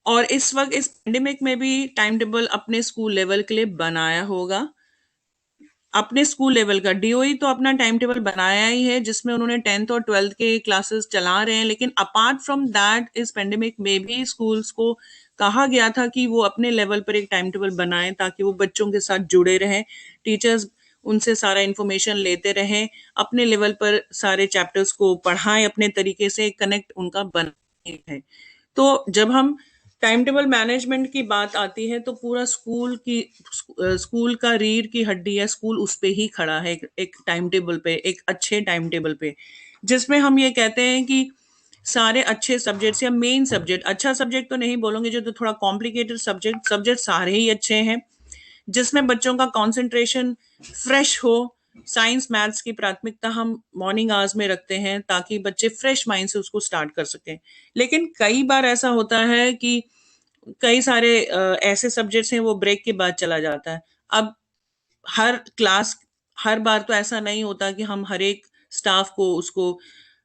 और इस वक्त इस पेंडेमिक में भी टाइम टेबल अपने स्कूल लेवल के लिए बनाया होगा। अपने स्कूल लेवल का डीओई तो अपना टाइम टेबल बनाया ही है, जिसमें उन्होंने 10th और 12th के क्लासेस चला रहे हैं। लेकिन अपार्ट फ्रॉम दैट इस पेंडेमिक में भी स्कूल्स को कहा गया था कि वो अपने लेवल पर एक टाइम टेबल बनाएं ताकि वो बच्चों के साथ जुड़े रहें, टीचर्स उनसे सारा इन्फॉर्मेशन लेते रहें, अपने लेवल पर सारे चैप्टर्स को पढ़ाएं, अपने तरीके से कनेक्ट उनका बनाए है। तो जब हम टाइम टेबल मैनेजमेंट की बात आती है तो पूरा स्कूल का रीढ़ की हड्डी है, स्कूल उस पे ही खड़ा है, एक टाइम टेबल पे, एक अच्छे टाइम टेबल पे, जिसमें हम ये कहते हैं कि सारे अच्छे सब्जेक्ट्स या मेन सब्जेक्ट, अच्छा सब्जेक्ट तो नहीं बोलोगे, जो तो थोड़ा कॉम्प्लिकेटेड सब्जेक्ट सारे ही अच्छे हैं, जिसमें बच्चों का कंसंट्रेशन फ्रेश हो। साइंस मैथ्स की प्राथमिकता हम मॉर्निंग आवर्स में रखते हैं ताकि बच्चे फ्रेश माइंड से उसको स्टार्ट कर सकें। लेकिन कई बार ऐसा होता है कि कई सारे ऐसे सब्जेक्ट्स हैं वो ब्रेक के बाद चला जाता है। अब हर क्लास हर बार तो ऐसा नहीं होता कि हम हर एक स्टाफ को उसको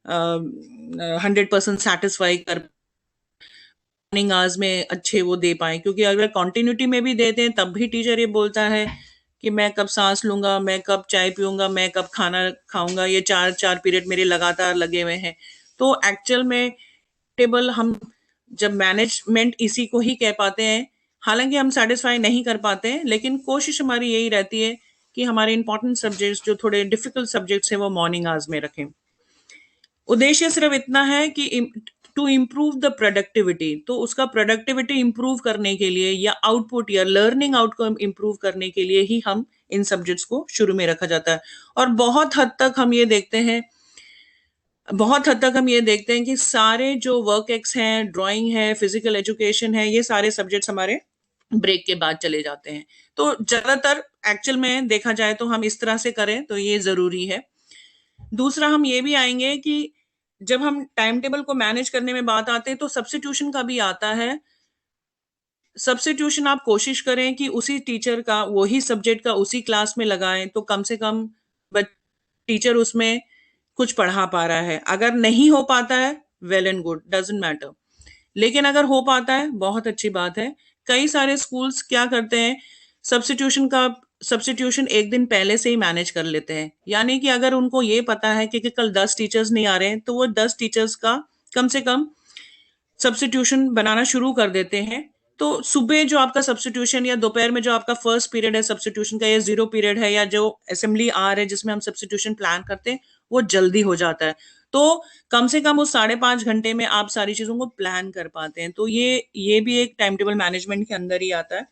100% सेटिस्फाई कर मॉर्निंग आवर्स में अच्छे वो दे पाए, क्योंकि अगर कंटिन्यूटी में भी देते हैं तब भी टीचर ये बोलता है कि मैं कब सांस लूंगा, मैं कब चाय पीऊंगा, मैं कब खाना खाऊंगा, ये चार चार पीरियड मेरे लगातार लगे हुए हैं। तो एक्चुअल में टेबल हम जब मैनेजमेंट इसी को ही कह पाते हैं, हालांकि हम सेटिस्फाई नहीं कर पाते हैं, लेकिन कोशिश हमारी यही रहती है कि हमारे इंपॉर्टेंट सब्जेक्ट्स जो थोड़े डिफिकल्ट सब्जेक्ट्स हैं वो मॉर्निंग आवर्स में रखें। उद्देश्य सिर्फ इतना है कि टू इम्प्रूव द प्रोडक्टिविटी, तो उसका प्रोडक्टिविटी इम्प्रूव करने के लिए या आउटपुट या लर्निंग आउटकम इम्प्रूव करने के लिए ही हम इन सब्जेक्ट्स को शुरू में रखा जाता है। और बहुत हद तक हम ये देखते हैं कि सारे जो वर्क एक्स हैं, ड्राइंग है, फिजिकल एजुकेशन है, ये सारे सब्जेक्ट्स हमारे ब्रेक के बाद चले जाते हैं। तो ज्यादातर एक्चुअल में देखा जाए तो हम इस तरह से करें तो ये जरूरी है। दूसरा हम ये भी आएंगे कि जब हम टाइम टेबल को मैनेज करने में बात आते हैं तो सब्स्टिट्यूशन का भी आता है। सब्स्टिट्यूशन आप कोशिश करें कि उसी टीचर का वही सब्जेक्ट का उसी क्लास में लगाएं, तो कम से कम टीचर उसमें कुछ पढ़ा पा रहा है। अगर नहीं हो पाता है well and good, doesn't matter, लेकिन अगर हो पाता है बहुत अच्छी बात है। कई सारे स्कूल्स क्या करते हैं, सब्स्टिट्यूशन एक दिन पहले से ही मैनेज कर लेते हैं। यानी कि अगर उनको ये पता है कि कल 10 टीचर्स नहीं आ रहे हैं तो वो 10 टीचर्स का कम से कम सब्स्टिट्यूशन बनाना शुरू कर देते हैं। तो सुबह जो आपका सब्स्टिट्यूशन या दोपहर में जो आपका फर्स्ट पीरियड है सब्स्टिट्यूशन का, या 0 पीरियड है, या जो असेंबली आर है जिसमें हम सब्स्टिट्यूशन प्लान करते हैं, वो जल्दी हो जाता है। तो कम से कम उस 5.5 घंटे में आप सारी चीजों को प्लान कर पाते हैं। तो ये भी एक टाइम टेबल मैनेजमेंट के अंदर ही आता है।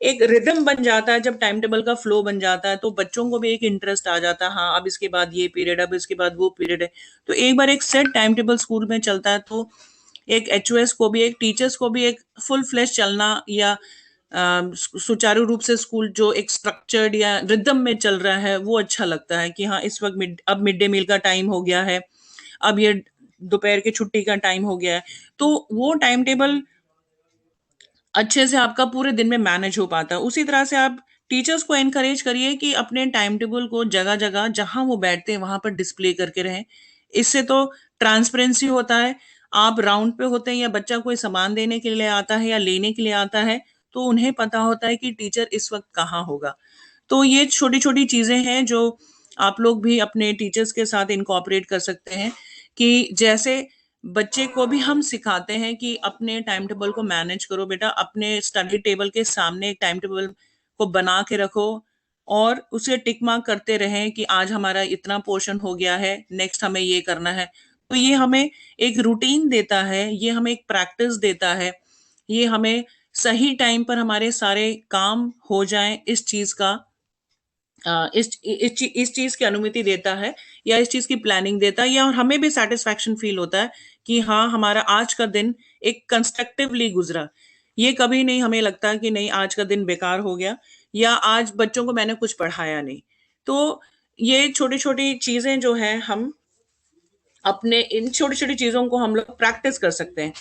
एक रिदम बन जाता है, जब टाइम टेबल का फ्लो बन जाता है तो बच्चों को भी एक इंटरेस्ट आ जाता है, हाँ अब इसके बाद ये पीरियड, अब इसके बाद वो पीरियड है। तो एक बार एक सेट टाइम टेबल स्कूल में चलता है तो एक एचओएस को भी, एक टीचर्स को भी एक फुल फ्लैश चलना या सुचारू रूप से स्कूल जो एक स्ट्रक्चर्ड या रिदम में चल रहा है वो अच्छा लगता है कि हाँ इस वक्त अब मिड डे मील का टाइम हो गया है, अब ये दोपहर की छुट्टी का टाइम हो गया है। तो वो टाइम टेबल अच्छे से आपका पूरे दिन में मैनेज हो पाता है। उसी तरह से आप टीचर्स को एनकरेज करिए कि अपने टाइम टेबल को जगह जगह जहां वो बैठते हैं वहां पर डिस्प्ले करके रहें। इससे तो ट्रांसपेरेंसी होता है। आप राउंड पे होते हैं या बच्चा कोई सामान देने के लिए आता है या लेने के लिए आता है तो उन्हें पता होता है कि टीचर इस वक्त कहाँ होगा। तो ये छोटी छोटी चीजें हैं जो आप लोग भी अपने टीचर्स के साथ इनकॉर्पोरेट कर सकते हैं कि जैसे बच्चे को भी हम सिखाते हैं कि अपने टाइम टेबल को मैनेज करो बेटा, अपने स्टडी टेबल के सामने एक टाइम टेबल को बना के रखो और उसे टिक मार्क करते रहें कि आज हमारा इतना पोर्शन हो गया है, नेक्स्ट हमें ये करना है। तो ये हमें एक रूटीन देता है, ये हमें एक प्रैक्टिस देता है, ये हमें सही टाइम पर हमारे सारे काम हो जाएं इस चीज का इस चीज की अनुमति देता है, या इस चीज की प्लानिंग देता है, या और हमें भी सेटिस्फैक्शन फील होता है कि हाँ हमारा आज का दिन एक कंस्ट्रक्टिवली गुजरा। ये कभी नहीं हमें लगता कि नहीं आज का दिन बेकार हो गया, या आज बच्चों को मैंने कुछ पढ़ाया नहीं। तो ये छोटी छोटी चीजें जो है, हम अपने इन छोटी छोटी चीजों को हम लोग प्रैक्टिस कर सकते हैं।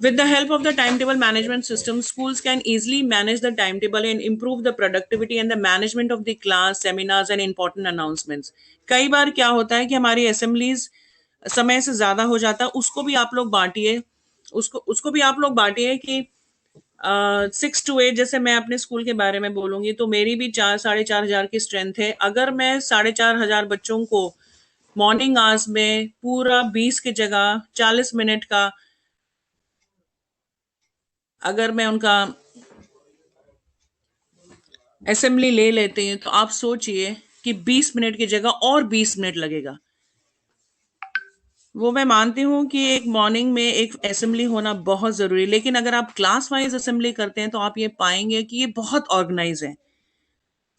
With the help of the timetable management system, schools can easily manage the timetable and improve the productivity and the management of the class, seminars and important announcements. कई बार क्या होता है कि हमारी असेंबलीज समय से ज्यादा हो जाता है, उसको भी आप लोग बांटिए, उसको उसको भी आप लोग बांटिए कि 6 to 8, जैसे मैं अपने स्कूल के बारे में बोलूंगी तो मेरी भी 4-4,500 की स्ट्रेंथ है। अगर मैं 4,500 बच्चों को मॉर्निंग आवर्स में पूरा 20 की जगह 40 मिनट का अगर मैं उनका असेंबली ले लेते हैं, तो आप सोचिए कि 20 मिनट की जगह और 20 मिनट लगेगा। वो मैं मानती हूँ कि एक मॉर्निंग में एक असेंबली होना बहुत जरूरी है, लेकिन अगर आप क्लास वाइज असेंबली करते हैं तो आप ये पाएंगे कि ये बहुत ऑर्गेनाइज है।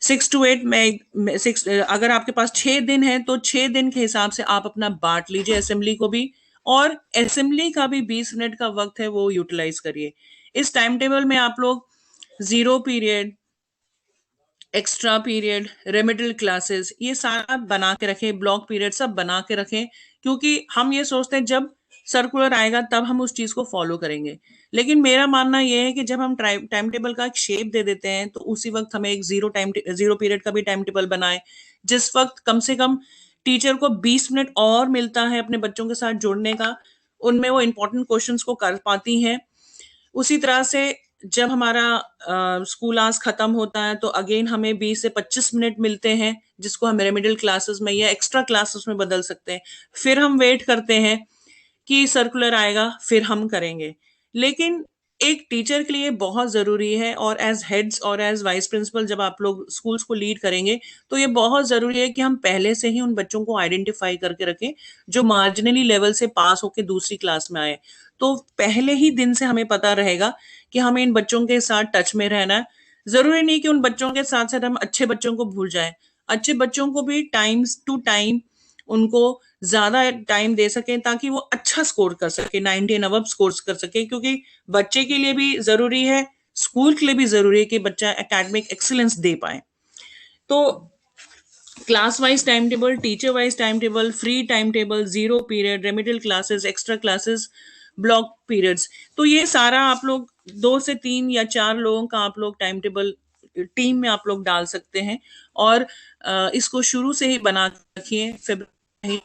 6 to 8 में 6, अगर आपके पास 6 दिन है तो 6 दिन के हिसाब से आप अपना बांट लीजिए असेंबली को भी, और असेंबली का भी 20 मिनट का वक्त है वो यूटिलाइज करिए। इस टाइम टेबल में आप लोग zero period, extra period, remedial classes ये सारा बना के रखें, ब्लॉक पीरियड सब बना के रखें, क्योंकि हम ये सोचते हैं जब सर्कुलर आएगा तब हम उस चीज को फॉलो करेंगे। लेकिन मेरा मानना यह है कि जब हम टाइम टेबल का एक शेप दे देते हैं तो उसी वक्त हमें एक जीरो पीरियड का भी टाइम टेबल बनाए, जिस वक्त कम से कम टीचर को 20 मिनट और मिलता है अपने बच्चों के साथ जुड़ने का, उनमें वो इंपॉर्टेंट क्वेश्चंस को कर पाती हैं। उसी तरह से जब हमारा स्कूल आवर्स खत्म होता है तो अगेन हमें 20 से 25 मिनट मिलते हैं, जिसको हम रेमिडल क्लासेस में या एक्स्ट्रा क्लासेस में बदल सकते हैं। फिर हम वेट करते हैं कि सर्कुलर आएगा, फिर हम करेंगे। लेकिन एक टीचर के लिए बहुत जरूरी है, और एज हेड्स और एज वाइस प्रिंसिपल जब आप लोग स्कूल्स को लीड करेंगे तो ये बहुत जरूरी है कि हम पहले से ही उन बच्चों को आइडेंटिफाई करके रखें जो मार्जिनली लेवल से पास होकर दूसरी क्लास में आए। तो पहले ही दिन से हमें पता रहेगा कि हमें इन बच्चों के साथ टच में रहना है। जरूरी नहीं कि उन बच्चों के साथ साथ हम अच्छे बच्चों को भूल जाएं, अच्छे बच्चों को भी टाइम टू टाइम उनको ज्यादा टाइम दे सकें ताकि वो अच्छा स्कोर कर सके, 90 एंड अबव स्कोर कर सके, क्योंकि बच्चे के लिए भी जरूरी है, स्कूल के लिए भी जरूरी है कि बच्चा एकेडमिक एक्सीलेंस दे पाए। तो class wise time table, teacher wise time table, free time table, zero period, remedial classes, extra classes, block periods, तो ये सारा आप लोग 2 से 3 या 4 लोगों का आप लोग टाइम टेबल टीम में आप लोग डाल सकते हैं, और इसको शुरू से ही बना रखिए, फरवरी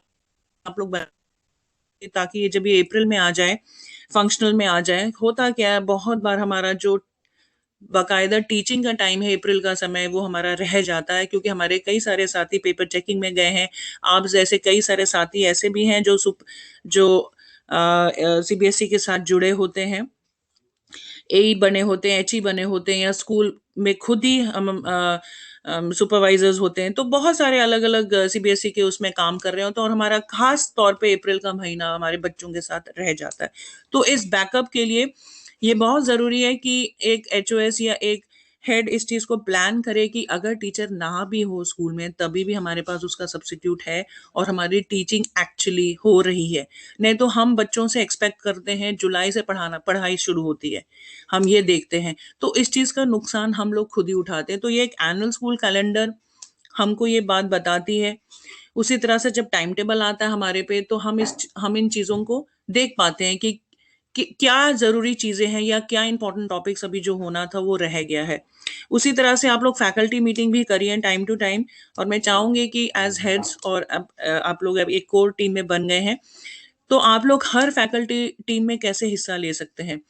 आप लोग बना, ताकि ये जब ये अप्रैल में आ जाए, फंक्शनल में आ जाए। होता क्या है, बहुत बार हमारा जो बाकायदा टीचिंग का टाइम है अप्रैल का समय, वो हमारा रह जाता है, क्योंकि हमारे कई सारे साथी पेपर चेकिंग में गए हैं। आप जैसे कई सारे साथी ऐसे भी हैं जो सीबीएसई के साथ जुड़े होते हैं, एई बने होते हैं, एचई बने होते हैं, या स्कूल में खुद ही हम सुपरवाइजर्स होते हैं। तो बहुत सारे अलग अलग सीबीएसई के उसमें काम कर रहे होते हैं, और हमारा खास तौर पे अप्रैल का महीना हमारे बच्चों के साथ रह जाता है। तो इस बैकअप के लिए ये बहुत जरूरी है कि एक एचओएस या एक हेड इस चीज को प्लान करे कि अगर टीचर ना भी हो स्कूल में तभी भी हमारे पास उसका सब्स्टिट्यूट है और हमारी टीचिंग एक्चुअली हो रही है। नहीं तो हम बच्चों से एक्सपेक्ट करते हैं जुलाई से पढ़ाई शुरू होती है, हम ये देखते हैं, तो इस चीज का नुकसान हम लोग खुद ही उठाते हैं। तो ये एक एनुअल स्कूल कैलेंडर हमको ये बात बताती है। उसी तरह से जब टाइम टेबल आता है हमारे पे तो हम इन चीजों को देख पाते हैं कि क्या जरूरी चीजें हैं या क्या इंपॉर्टेंट टॉपिक्स अभी जो होना था वो रह गया है। उसी तरह से आप लोग फैकल्टी मीटिंग भी करिए टाइम टू टाइम, और मैं चाहूंगी कि एज हेड्स, और अब आप लोग अब एक कोर टीम में बन गए हैं, तो आप लोग हर फैकल्टी टीम में कैसे हिस्सा ले सकते हैं।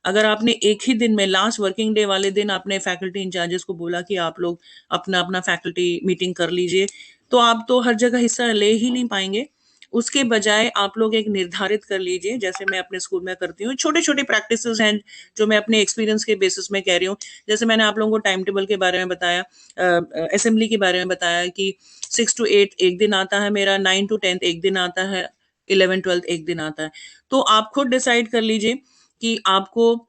अगर आपने एक ही दिन में लास्ट वर्किंग डे वाले दिन आपने फैकल्टी इंचार्जेस को बोला कि आप लोग अपना अपना फैकल्टी मीटिंग कर लीजिए, तो आप तो हर जगह हिस्सा ले ही नहीं पाएंगे। उसके बजाय आप लोग एक निर्धारित कर लीजिए, जैसे मैं अपने स्कूल में करती हूँ, छोटे छोटे प्रैक्टिसेस हैं जो मैं अपने एक्सपीरियंस के बेसिस में कह रही हूँ। जैसे मैंने आप लोगों को टाइम टेबल के बारे में बताया, असेंबली के बारे में बताया कि 6 to 8 एक दिन आता है मेरा, 9 to 10 एक दिन आता है, 11 12 एक दिन आता है। तो आप खुद डिसाइड कर लीजिए कि आपको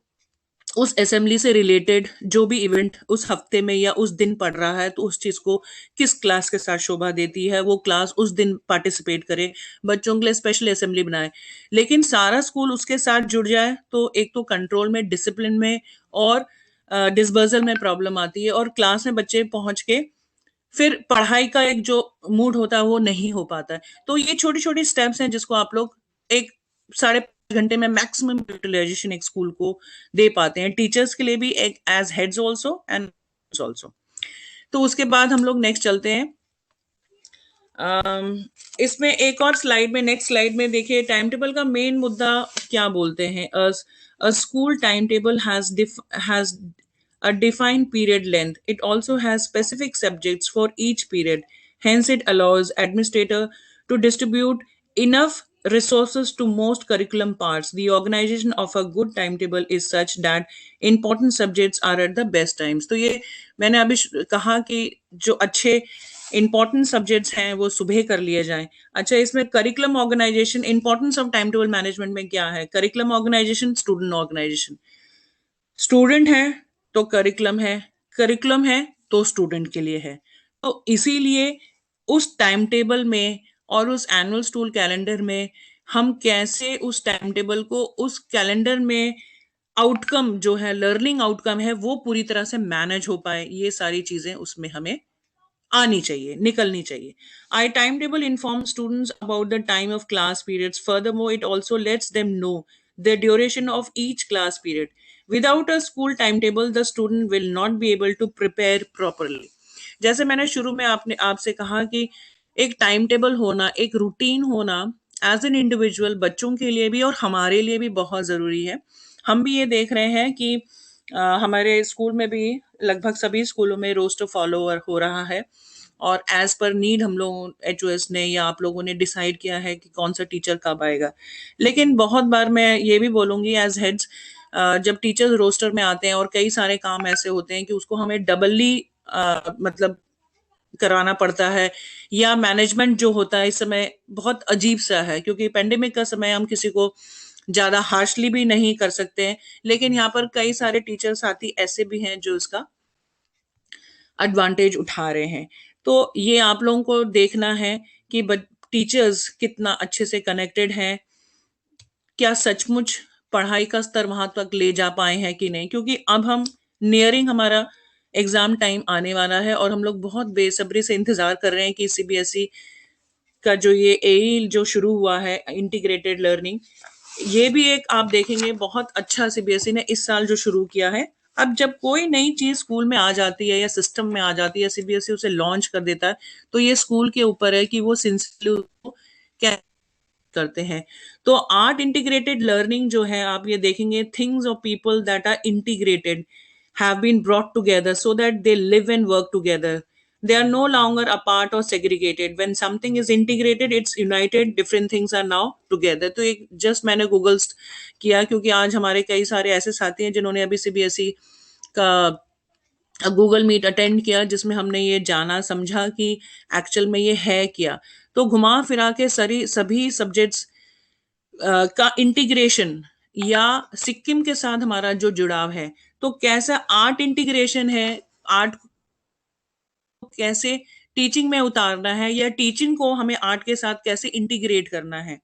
उस असेंबली से रिलेटेड जो भी इवेंट उस हफ्ते में या उस दिन पड़ रहा है, तो उस चीज को किस क्लास के साथ शोभा देती है, वो क्लास उस दिन पार्टिसिपेट करे, बच्चों के लिए स्पेशल असेंबली बनाए। लेकिन सारा स्कूल उसके साथ जुड़ जाए तो एक तो कंट्रोल में, डिसिप्लिन में और डिस्बर्सल में प्रॉब्लम आती है, और क्लास में बच्चे पहुंच के फिर पढ़ाई का एक जो मूड होता है वो नहीं हो पाता है। तो ये छोटी छोटी स्टेप्स हैं जिसको आप लोग एक 5.5 घंटे में मैक्सिमम यूटिलाइजेशन एक स्कूल को दे पाते हैं, टीचर्स के लिए भी, एक as heads also and also. तो उसके बाद हम लोग नेक्स्ट चलते हैं। इसमें एक और स्लाइड में, नेक्स्ट स्लाइड में देखिए, टाइम टेबल का मेन मुद्दा क्या बोलते हैं। a school timetable has a defined period length. It also has specific subjects for each period. Hence, it allows administrator to distribute enough resources to most curriculum parts. The organization of a good timetable is such that important subjects are at the best times. तो ये मैंने अभी कहा कि जो अच्छे इंपॉर्टेंट सब्जेक्ट्स हैं वो सुबह कर लिए जाएं। अच्छा, इसमें curriculum organisation, importance of time table management में क्या है? Curriculum organisation, student organisation. Student है तो करिकुलम है तो स्टूडेंट के लिए है। तो इसीलिए उस टाइम टेबल में और उस एनुअल स्कूल कैलेंडर में हम कैसे उस टाइम टेबल को, उस कैलेंडर में आउटकम जो है, लर्निंग आउटकम है, वो पूरी तरह से मैनेज हो पाए, ये सारी चीजें उसमें हमें आनी चाहिए, निकलनी चाहिए। Our timetable informs students about the time of class periods. Furthermore, it also lets them know the duration of each class period. Without a school timetable, the student will not be able to prepare properly. जैसे मैंने शुरू में आपने आपसे कहा कि एक टाइम टेबल होना, एक रूटीन होना एज एन इंडिविजुअल बच्चों के लिए भी और हमारे लिए भी बहुत ज़रूरी है। हम भी ये देख रहे हैं कि हमारे स्कूल में भी लगभग सभी स्कूलों में रोस्टर फॉलोअर हो रहा है, और एज पर नीड हम लोग एचओएस ने या आप लोगों ने डिसाइड किया है कि कौन सा टीचर कब आएगा। लेकिन बहुत बार मैं ये भी बोलूँगी एज हेड्स, जब टीचर्स रोस्टर में आते हैं और कई सारे काम ऐसे होते हैं कि उसको हमें डबली मतलब कराना पड़ता है, या मैनेजमेंट जो होता है इस समय बहुत अजीब सा है, क्योंकि पेंडेमिक का समय, हम किसी को ज्यादा हार्शली भी नहीं कर सकते हैं। लेकिन यहाँ पर कई सारे टीचर साथी ऐसे भी हैं जो इसका एडवांटेज उठा रहे हैं। तो ये आप लोगों को देखना है कि टीचर्स कितना अच्छे से कनेक्टेड हैं, क्या सचमुच पढ़ाई का स्तर वहां तक ले जा पाए हैं कि नहीं, क्योंकि अब हम नियरिंग हमारा एग्जाम टाइम आने वाला है और हम लोग बहुत बेसब्री से इंतजार कर रहे हैं कि सीबीएसई का जो ये एई जो शुरू हुआ है, इंटीग्रेटेड लर्निंग, ये भी एक आप देखेंगे बहुत अच्छा सीबीएसई ने इस साल जो शुरू किया है। अब जब कोई नई चीज स्कूल में आ जाती है या सिस्टम में आ जाती है, सीबीएसई उसे लॉन्च कर देता है, तो ये स्कूल के ऊपर है कि वो सिंसियरली क्या करते हैं। तो आर्ट इंटीग्रेटेड लर्निंग जो है, आप ये देखेंगे, थिंग्स और people that are integrated have been brought together so that they live and work together. They are no longer apart or segregated. When something is integrated, it's united. Different things are now together. तो एक जस्ट मैंने गूगल किया, क्योंकि आज हमारे कई सारे ऐसे साथी हैं जिन्होंने अभी सीबीएसई का गूगल मीट अटेंड किया, जिसमें हमने ये जाना समझा कि एक्चुअल में ये है क्या। तो घुमा फिरा के सभी सब्जेक्ट्स का इंटीग्रेशन या सिक्किम के साथ हमारा जो जुड़ाव है, तो कैसा आर्ट इंटीग्रेशन है, आर्ट कैसे टीचिंग में उतारना है, या टीचिंग को हमें आर्ट के साथ कैसे इंटीग्रेट करना है।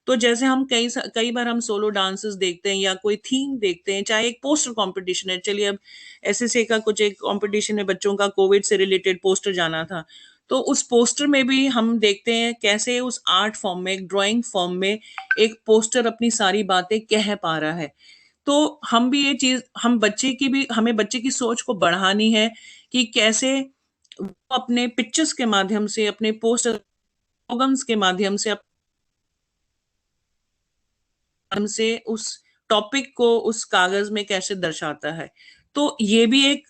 तो जैसे हम कई बार हम सोलो डांसेस देखते हैं या कोई थीम देखते हैं, चाहे एक पोस्टर कंपटीशन है। चलिए, अब एसएसए का कुछ एक कंपटीशन है, बच्चों का कोविड से रिलेटेड पोस्टर जाना था, तो उस पोस्टर में भी हम देखते हैं कैसे उस आर्ट फॉर्म में, एक ड्राइंग फॉर्म में एक पोस्टर अपनी सारी बातें कह पा रहा है। तो हम भी ये चीज, हमें बच्चे की सोच को बढ़ानी है कि कैसे वो अपने पिक्चर्स के माध्यम से, अपने पोस्टर के माध्यम से उस टॉपिक को उस कागज में कैसे दर्शाता है। तो ये भी एक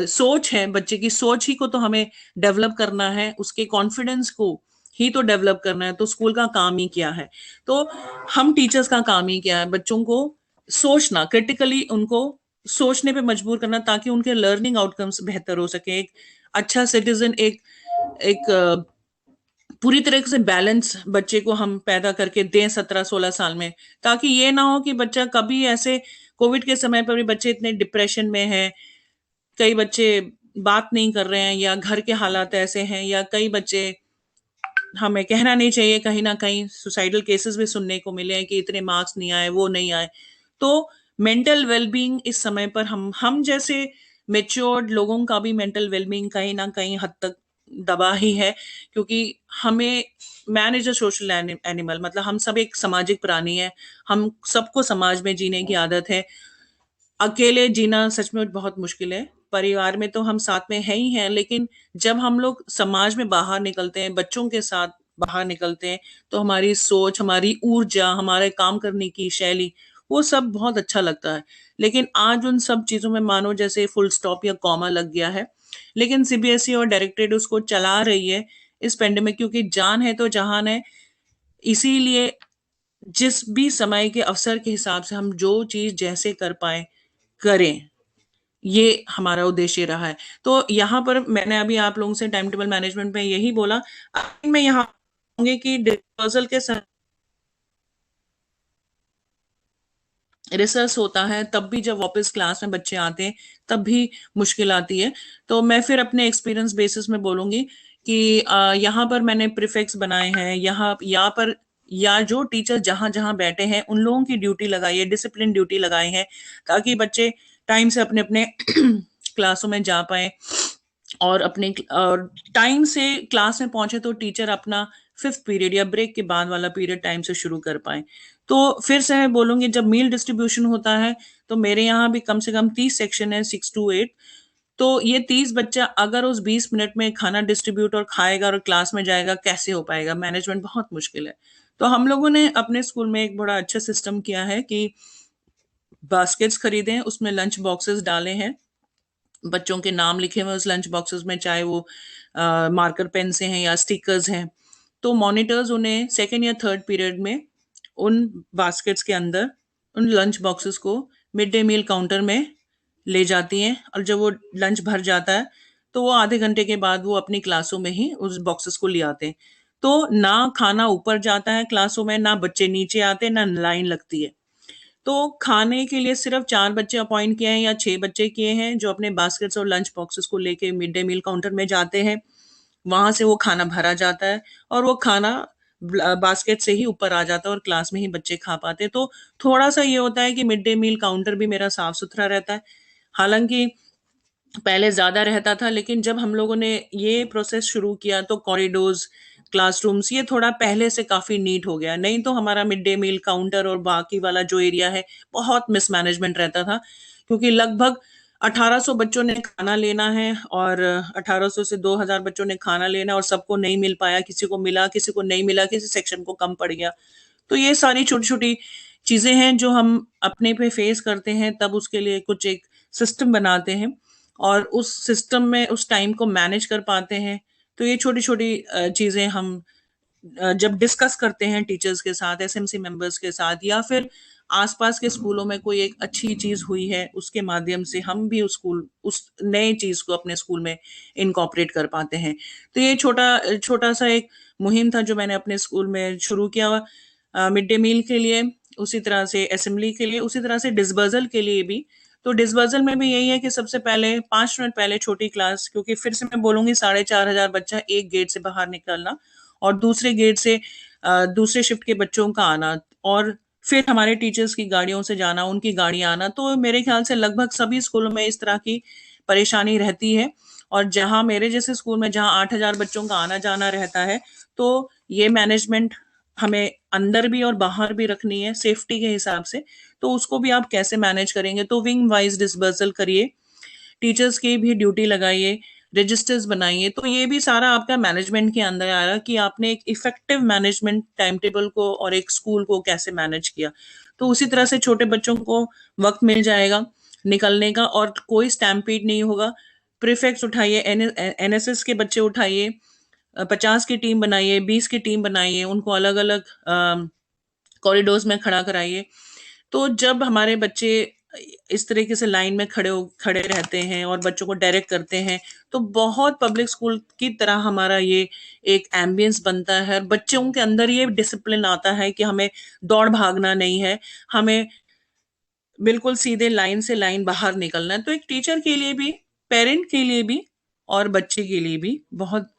सोच है, बच्चे की सोच ही को तो हमें डेवलप करना है, उसके कॉन्फिडेंस को, ही तो डेवलप करना है, तो स्कूल का काम ही क्या है। तो हम टीचर्स का काम ही क्या है, बच्चों को सोचना, क्रिटिकली उनको सोचने पे मजबूर करना, ताकि उनके लर्निंग आउटकम्स बेहतर हो सके। एक अच्छा सिटीजन, एक एक पूरी तरह से बैलेंस बच्चे को हम पैदा करके दें 17-16 साल में, ताकि ये ना हो कि बच्चा कभी ऐसे, कोविड के समय पर भी बच्चे इतने डिप्रेशन में हैं, कई बच्चे बात नहीं कर रहे हैं, या घर के हालात ऐसे हैं, या कई बच्चे, हमें कहना नहीं चाहिए, कहीं ना कहीं सुसाइडल केसेस भी सुनने को मिले हैं कि इतने मार्क्स नहीं आए, वो नहीं आए। तो मेंटल वेलबींग इस समय पर हम जैसे मेच्योर्ड लोगों का भी मेंटल वेलबींग कहीं ना कहीं हद तक दबा ही है, क्योंकि हमें, man is a social animal, मतलब हम सब एक सामाजिक प्राणी है, हम सबको समाज में जीने की आदत है। अकेले जीना सच में बहुत मुश्किल है, परिवार में तो हम साथ में है ही हैं, लेकिन जब हम लोग समाज में बाहर निकलते हैं, बच्चों के साथ बाहर निकलते हैं, तो हमारी सोच, हमारी ऊर्जा, हमारे काम करने की शैली, वो सब बहुत अच्छा लगता है। लेकिन आज उन सब चीजों में मानो जैसे फुल स्टॉप या कॉमा लग गया है। लेकिन सीबीएसई और डायरेक्टेड उसको चला रही है इस पेंडेमिक, क्योंकि जान है तो जहान है। इसीलिए जिस भी समय के अवसर के हिसाब से हम जो चीज जैसे कर पाए करें, ये हमारा उद्देश्य रहा है। तो यहाँ पर मैंने अभी आप लोगों से टाइम टेबल मैनेजमेंट में यही बोला। अब मैं यहाँ होंगे कि डिस्पोजल के साथ रिसर्च होता है, तब भी जब वापस क्लास में बच्चे आते हैं तब भी मुश्किल आती है। तो मैं फिर अपने एक्सपीरियंस बेसिस में बोलूंगी कि यहाँ पर मैंने प्रीफिक्स बनाए हैं, यहाँ पर, या जो टीचर जहां जहां बैठे हैं उन लोगों की ड्यूटी लगाई है, डिसिप्लिन ड्यूटी लगाई है, ताकि बच्चे टाइम से अपने अपने क्लासों में जा पाए, और अपने और टाइम से क्लास में पहुंचे, तो टीचर अपना फिफ्थ पीरियड या ब्रेक के बाद वाला पीरियड टाइम से शुरू कर पाए। तो फिर से मैं बोलूंगी, जब मील डिस्ट्रीब्यूशन होता है तो मेरे यहाँ भी कम से कम 30 सेक्शन है, 6 to 8। तो ये 30 बच्चा अगर उस 20 मिनट में खाना डिस्ट्रीब्यूट और खाएगा और क्लास में जाएगा, कैसे हो पाएगा? मैनेजमेंट बहुत मुश्किल है। तो हम लोगों ने अपने स्कूल में एक बड़ा अच्छा सिस्टम किया है कि बास्केट्स खरीदे, उसमें लंच बॉक्सेस डाले हैं, बच्चों के नाम लिखे हुए उस लंच बॉक्सेस में, चाहे वो मार्कर पेन से हैं या स्टिकर्स हैं। तो मॉनिटर्स उन्हें सेकेंड या थर्ड पीरियड में उन बास्केट्स के अंदर उन लंच बॉक्सेस को मिड डे मील काउंटर में ले जाती हैं, और जब वो लंच भर जाता है तो वो आधे घंटे के बाद वो अपनी क्लासों में ही उस बॉक्सेस को ले आते हैं। तो ना खाना ऊपर जाता है क्लासों में, ना बच्चे नीचे आते, ना लाइन लगती है। तो खाने के लिए सिर्फ 4 बच्चे अपॉइंट किए हैं या 6 बच्चे किए हैं, जो अपने बास्केट्स और लंच बॉक्सेस को लेके मिड डे मील काउंटर में जाते हैं। वहां से वो खाना भरा जाता है, और वो खाना बास्केट से ही ऊपर आ जाता है, और क्लास में ही बच्चे खा पाते हैं। तो थोड़ा सा ये होता है कि मिड डे मील काउंटर भी मेरा साफ सुथरा रहता है। हालांकि पहले ज्यादा रहता था, लेकिन जब हम लोगों ने ये प्रोसेस शुरू किया तो कॉरिडोर्स, क्लासरूम्स, ये थोड़ा पहले से काफी नीट हो गया। नहीं तो हमारा मिड डे मील काउंटर और बाकी वाला जो एरिया है, बहुत मिसमैनेजमेंट रहता था, क्योंकि लगभग 1800 बच्चों ने खाना लेना है, और 1800 से 2000 बच्चों ने खाना लेना है, और सबको नहीं मिल पाया, किसी को मिला, किसी को नहीं मिला, किसी सेक्शन को कम पड़ गया। तो ये सारी छोटी छोटी चीजें हैं जो हम अपने पे फेस करते हैं, तब उसके लिए कुछ एक सिस्टम बनाते हैं, और उस सिस्टम में उस टाइम को मैनेज कर पाते हैं। तो ये छोटी छोटी चीजें हम जब डिस्कस करते हैं टीचर्स के साथ, एसएमसी मेंबर्स के साथ, या फिर आसपास के स्कूलों में कोई एक अच्छी चीज हुई है, उसके माध्यम से हम भी उस नए चीज को अपने स्कूल में इनकॉपरेट कर पाते हैं। तो ये छोटा छोटा सा एक मुहिम था जो मैंने अपने स्कूल में शुरू किया मिड डे मील के लिए, उसी तरह से असेंबली के लिए, उसी तरह से डिस्बर्सल के लिए भी। तो डिस्बर्सल में भी यही है कि सबसे पहले 5 मिनट पहले छोटी क्लास, क्योंकि फिर से मैं बोलूंगी 4500 बच्चा एक गेट से बाहर निकलना, और दूसरे गेट से दूसरे शिफ्ट के बच्चों का आना, और फिर हमारे टीचर्स की गाड़ियों से जाना, उनकी गाड़ी आना। तो मेरे ख्याल से लगभग सभी स्कूलों में इस तरह की परेशानी रहती है। और जहां मेरे जैसे स्कूल में जहां 8000 बच्चों का आना जाना रहता है, तो ये मैनेजमेंट हमें अंदर भी और बाहर भी रखनी है सेफ्टी के हिसाब से। तो उसको भी आप कैसे मैनेज करेंगे? तो विंग वाइज डिस्बर्सल करिए, टीचर्स की भी ड्यूटी लगाइए, रजिस्टर्स बनाइए। तो ये भी सारा आपका मैनेजमेंट के अंदर आ रहा कि आपने एक इफेक्टिव मैनेजमेंट टाइम टेबल को और एक स्कूल को कैसे मैनेज किया। तो उसी तरह से छोटे बच्चों को वक्त मिल जाएगा निकलने का, और कोई स्टैम्पीड नहीं होगा। प्रीफेक्ट्स उठाइए, एनएसएस के बच्चे उठाइए, 50 की टीम बनाइए, 20 की टीम बनाइए, उनको अलग अलग कॉरिडोर्स में खड़ा कराइए। तो जब हमारे बच्चे इस तरीके से लाइन में खड़े रहते हैं और बच्चों को डायरेक्ट करते हैं, तो बहुत पब्लिक स्कूल की तरह हमारा ये एक एम्बियंस बनता है और बच्चों के अंदर ये डिसिप्लिन आता है कि हमें दौड़ भागना नहीं है, हमें बिल्कुल सीधे लाइन से लाइन बाहर निकलना है। तो एक टीचर के लिए भी, पेरेंट के लिए भी और बच्चे के लिए भी बहुत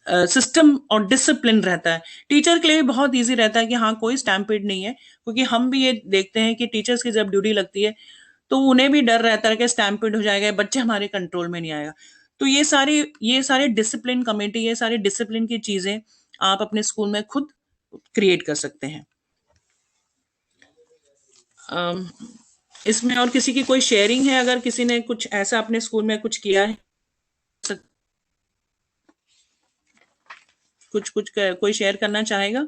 सिस्टम और डिसिप्लिन रहता है। टीचर के लिए बहुत इजी रहता है कि हाँ, कोई स्टैम्पेड नहीं है, क्योंकि हम भी ये देखते हैं कि टीचर्स की जब ड्यूटी लगती है तो उन्हें भी डर रहता है कि स्टैम्पेड हो जाएगा, बच्चे हमारे कंट्रोल में नहीं आएगा। तो ये सारे डिसिप्लिन कमेटी, ये सारे डिसिप्लिन की चीजें आप अपने स्कूल में खुद क्रिएट कर सकते हैं। अम, इसमें और किसी की कोई शेयरिंग है? अगर किसी ने कुछ ऐसा अपने स्कूल में कुछ किया है, कोई शेयर करना चाहेगा?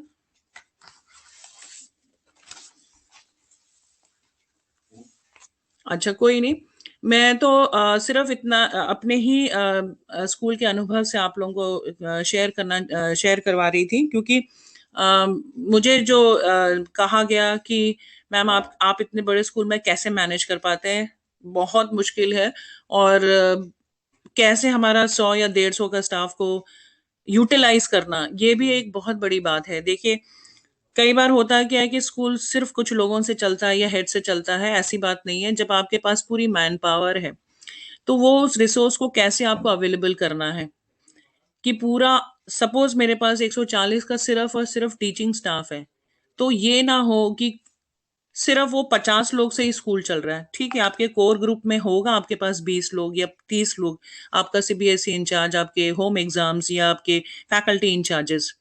अच्छा, कोई नहीं। मैं तो सिर्फ इतना अपने ही स्कूल के अनुभव से आप लोगों को शेयर करवा रही थी, क्योंकि मुझे जो कहा गया कि मैम आप इतने बड़े स्कूल में कैसे मैनेज कर पाते हैं, बहुत मुश्किल है। और कैसे हमारा 100 या 150 का स्टाफ को यूटिलाइज करना, ये भी एक बहुत बड़ी बात है। देखिए, कई बार होता है क्या है कि स्कूल सिर्फ कुछ लोगों से चलता है या हेड से चलता है, ऐसी बात नहीं है। जब आपके पास पूरी मैन पावर है, तो वो उस रिसोर्स को कैसे आपको अवेलेबल करना है, कि पूरा सपोज मेरे पास 140 का सिर्फ और सिर्फ टीचिंग स्टाफ है, तो ये ना हो कि सिर्फ वो 50 लोग से ही स्कूल चल रहा है। ठीक है, आपके कोर ग्रुप में होगा आपके पास 20 लोग या 30 लोग, आपका सीबीएसई इंचार्ज, आपके होम एग्जाम्स या आपके फैकल्टी इंचार्जेस,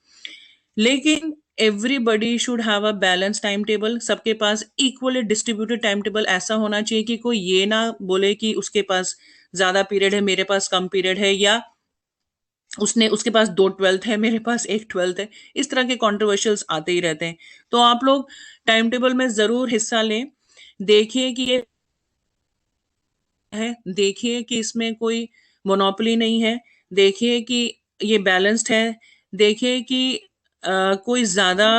लेकिन everybody should have a balance time table. सबके पास इक्वली डिस्ट्रीब्यूटेड टाइम टेबल ऐसा होना चाहिए कि कोई ये ना बोले कि उसके पास ज्यादा पीरियड है, मेरे पास कम पीरियड है, या उसके पास 2 12th है, मेरे पास 1 12th है। इस तरह के कॉन्ट्रोवर्शियल्स आते ही रहते हैं। तो आप लोग टाइम टेबल में जरूर हिस्सा लें, देखिए कि ये है, देखिए कि इसमें कोई मोनोपोली नहीं है, देखिए कि ये बैलेंस्ड है, देखिए कि कोई ज्यादा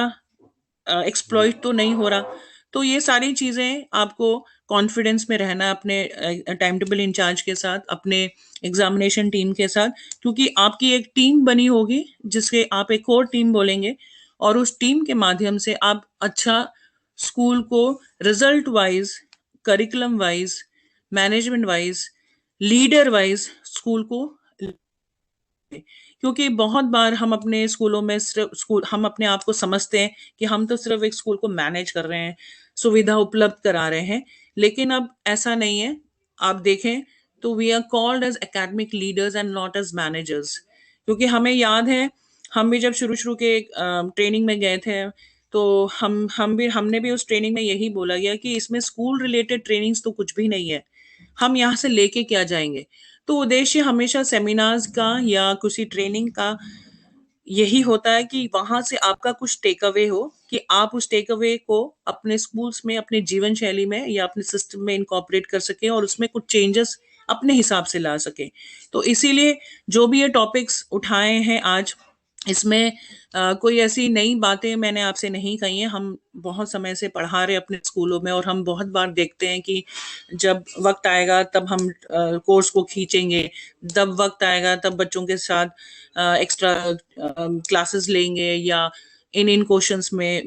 एक्सप्लॉइट तो नहीं हो रहा। तो ये सारी चीजें आपको कॉन्फिडेंस में रहना है अपने टाइम टेबल इंचार्ज के साथ, अपने एग्जामिनेशन टीम के साथ, क्योंकि आपकी एक टीम बनी होगी जिसके आप एक कोर टीम बोलेंगे, और उस टीम के माध्यम से आप अच्छा स्कूल को result wise, curriculum wise, management wise, leader wise school को, क्योंकि बहुत बार हम अपने स्कूलों में सिर्फ स्कूल हम अपने आप को समझते हैं कि हम तो सिर्फ एक स्कूल को मैनेज कर रहे हैं, सुविधा उपलब्ध करा रहे हैं, लेकिन अब ऐसा नहीं है। आप देखें तो we are called as academic leaders and not as managers, क्योंकि हमें याद है, हम भी जब शुरू शुरू के ट्रेनिंग में गए थे, तो हमने भी उस ट्रेनिंग में यही बोला गया कि इसमें स्कूल रिलेटेड ट्रेनिंग्स तो कुछ भी नहीं है, हम यहाँ से लेके क्या जाएंगे। तो उद्देश्य हमेशा सेमिनार्स का या किसी ट्रेनिंग का यही होता है कि वहां से आपका कुछ टेक अवे हो, कि आप उस टेक अवे को अपने स्कूल्स में, अपने जीवन शैली में या अपने सिस्टम में इनकॉर्पोरेट कर सके और उसमें कुछ चेंजेस अपने हिसाब से ला सके। तो इसीलिए जो भी ये टॉपिक्स उठाए हैं आज, इसमें कोई ऐसी नई बातें मैंने आपसे नहीं कही हैं। हम बहुत समय से पढ़ा रहे अपने स्कूलों में, और हम बहुत बार देखते हैं कि जब वक्त आएगा तब हम कोर्स को खींचेंगे, जब वक्त आएगा तब बच्चों के साथ एक्स्ट्रा क्लासेस लेंगे, या इन क्वेश्चंस में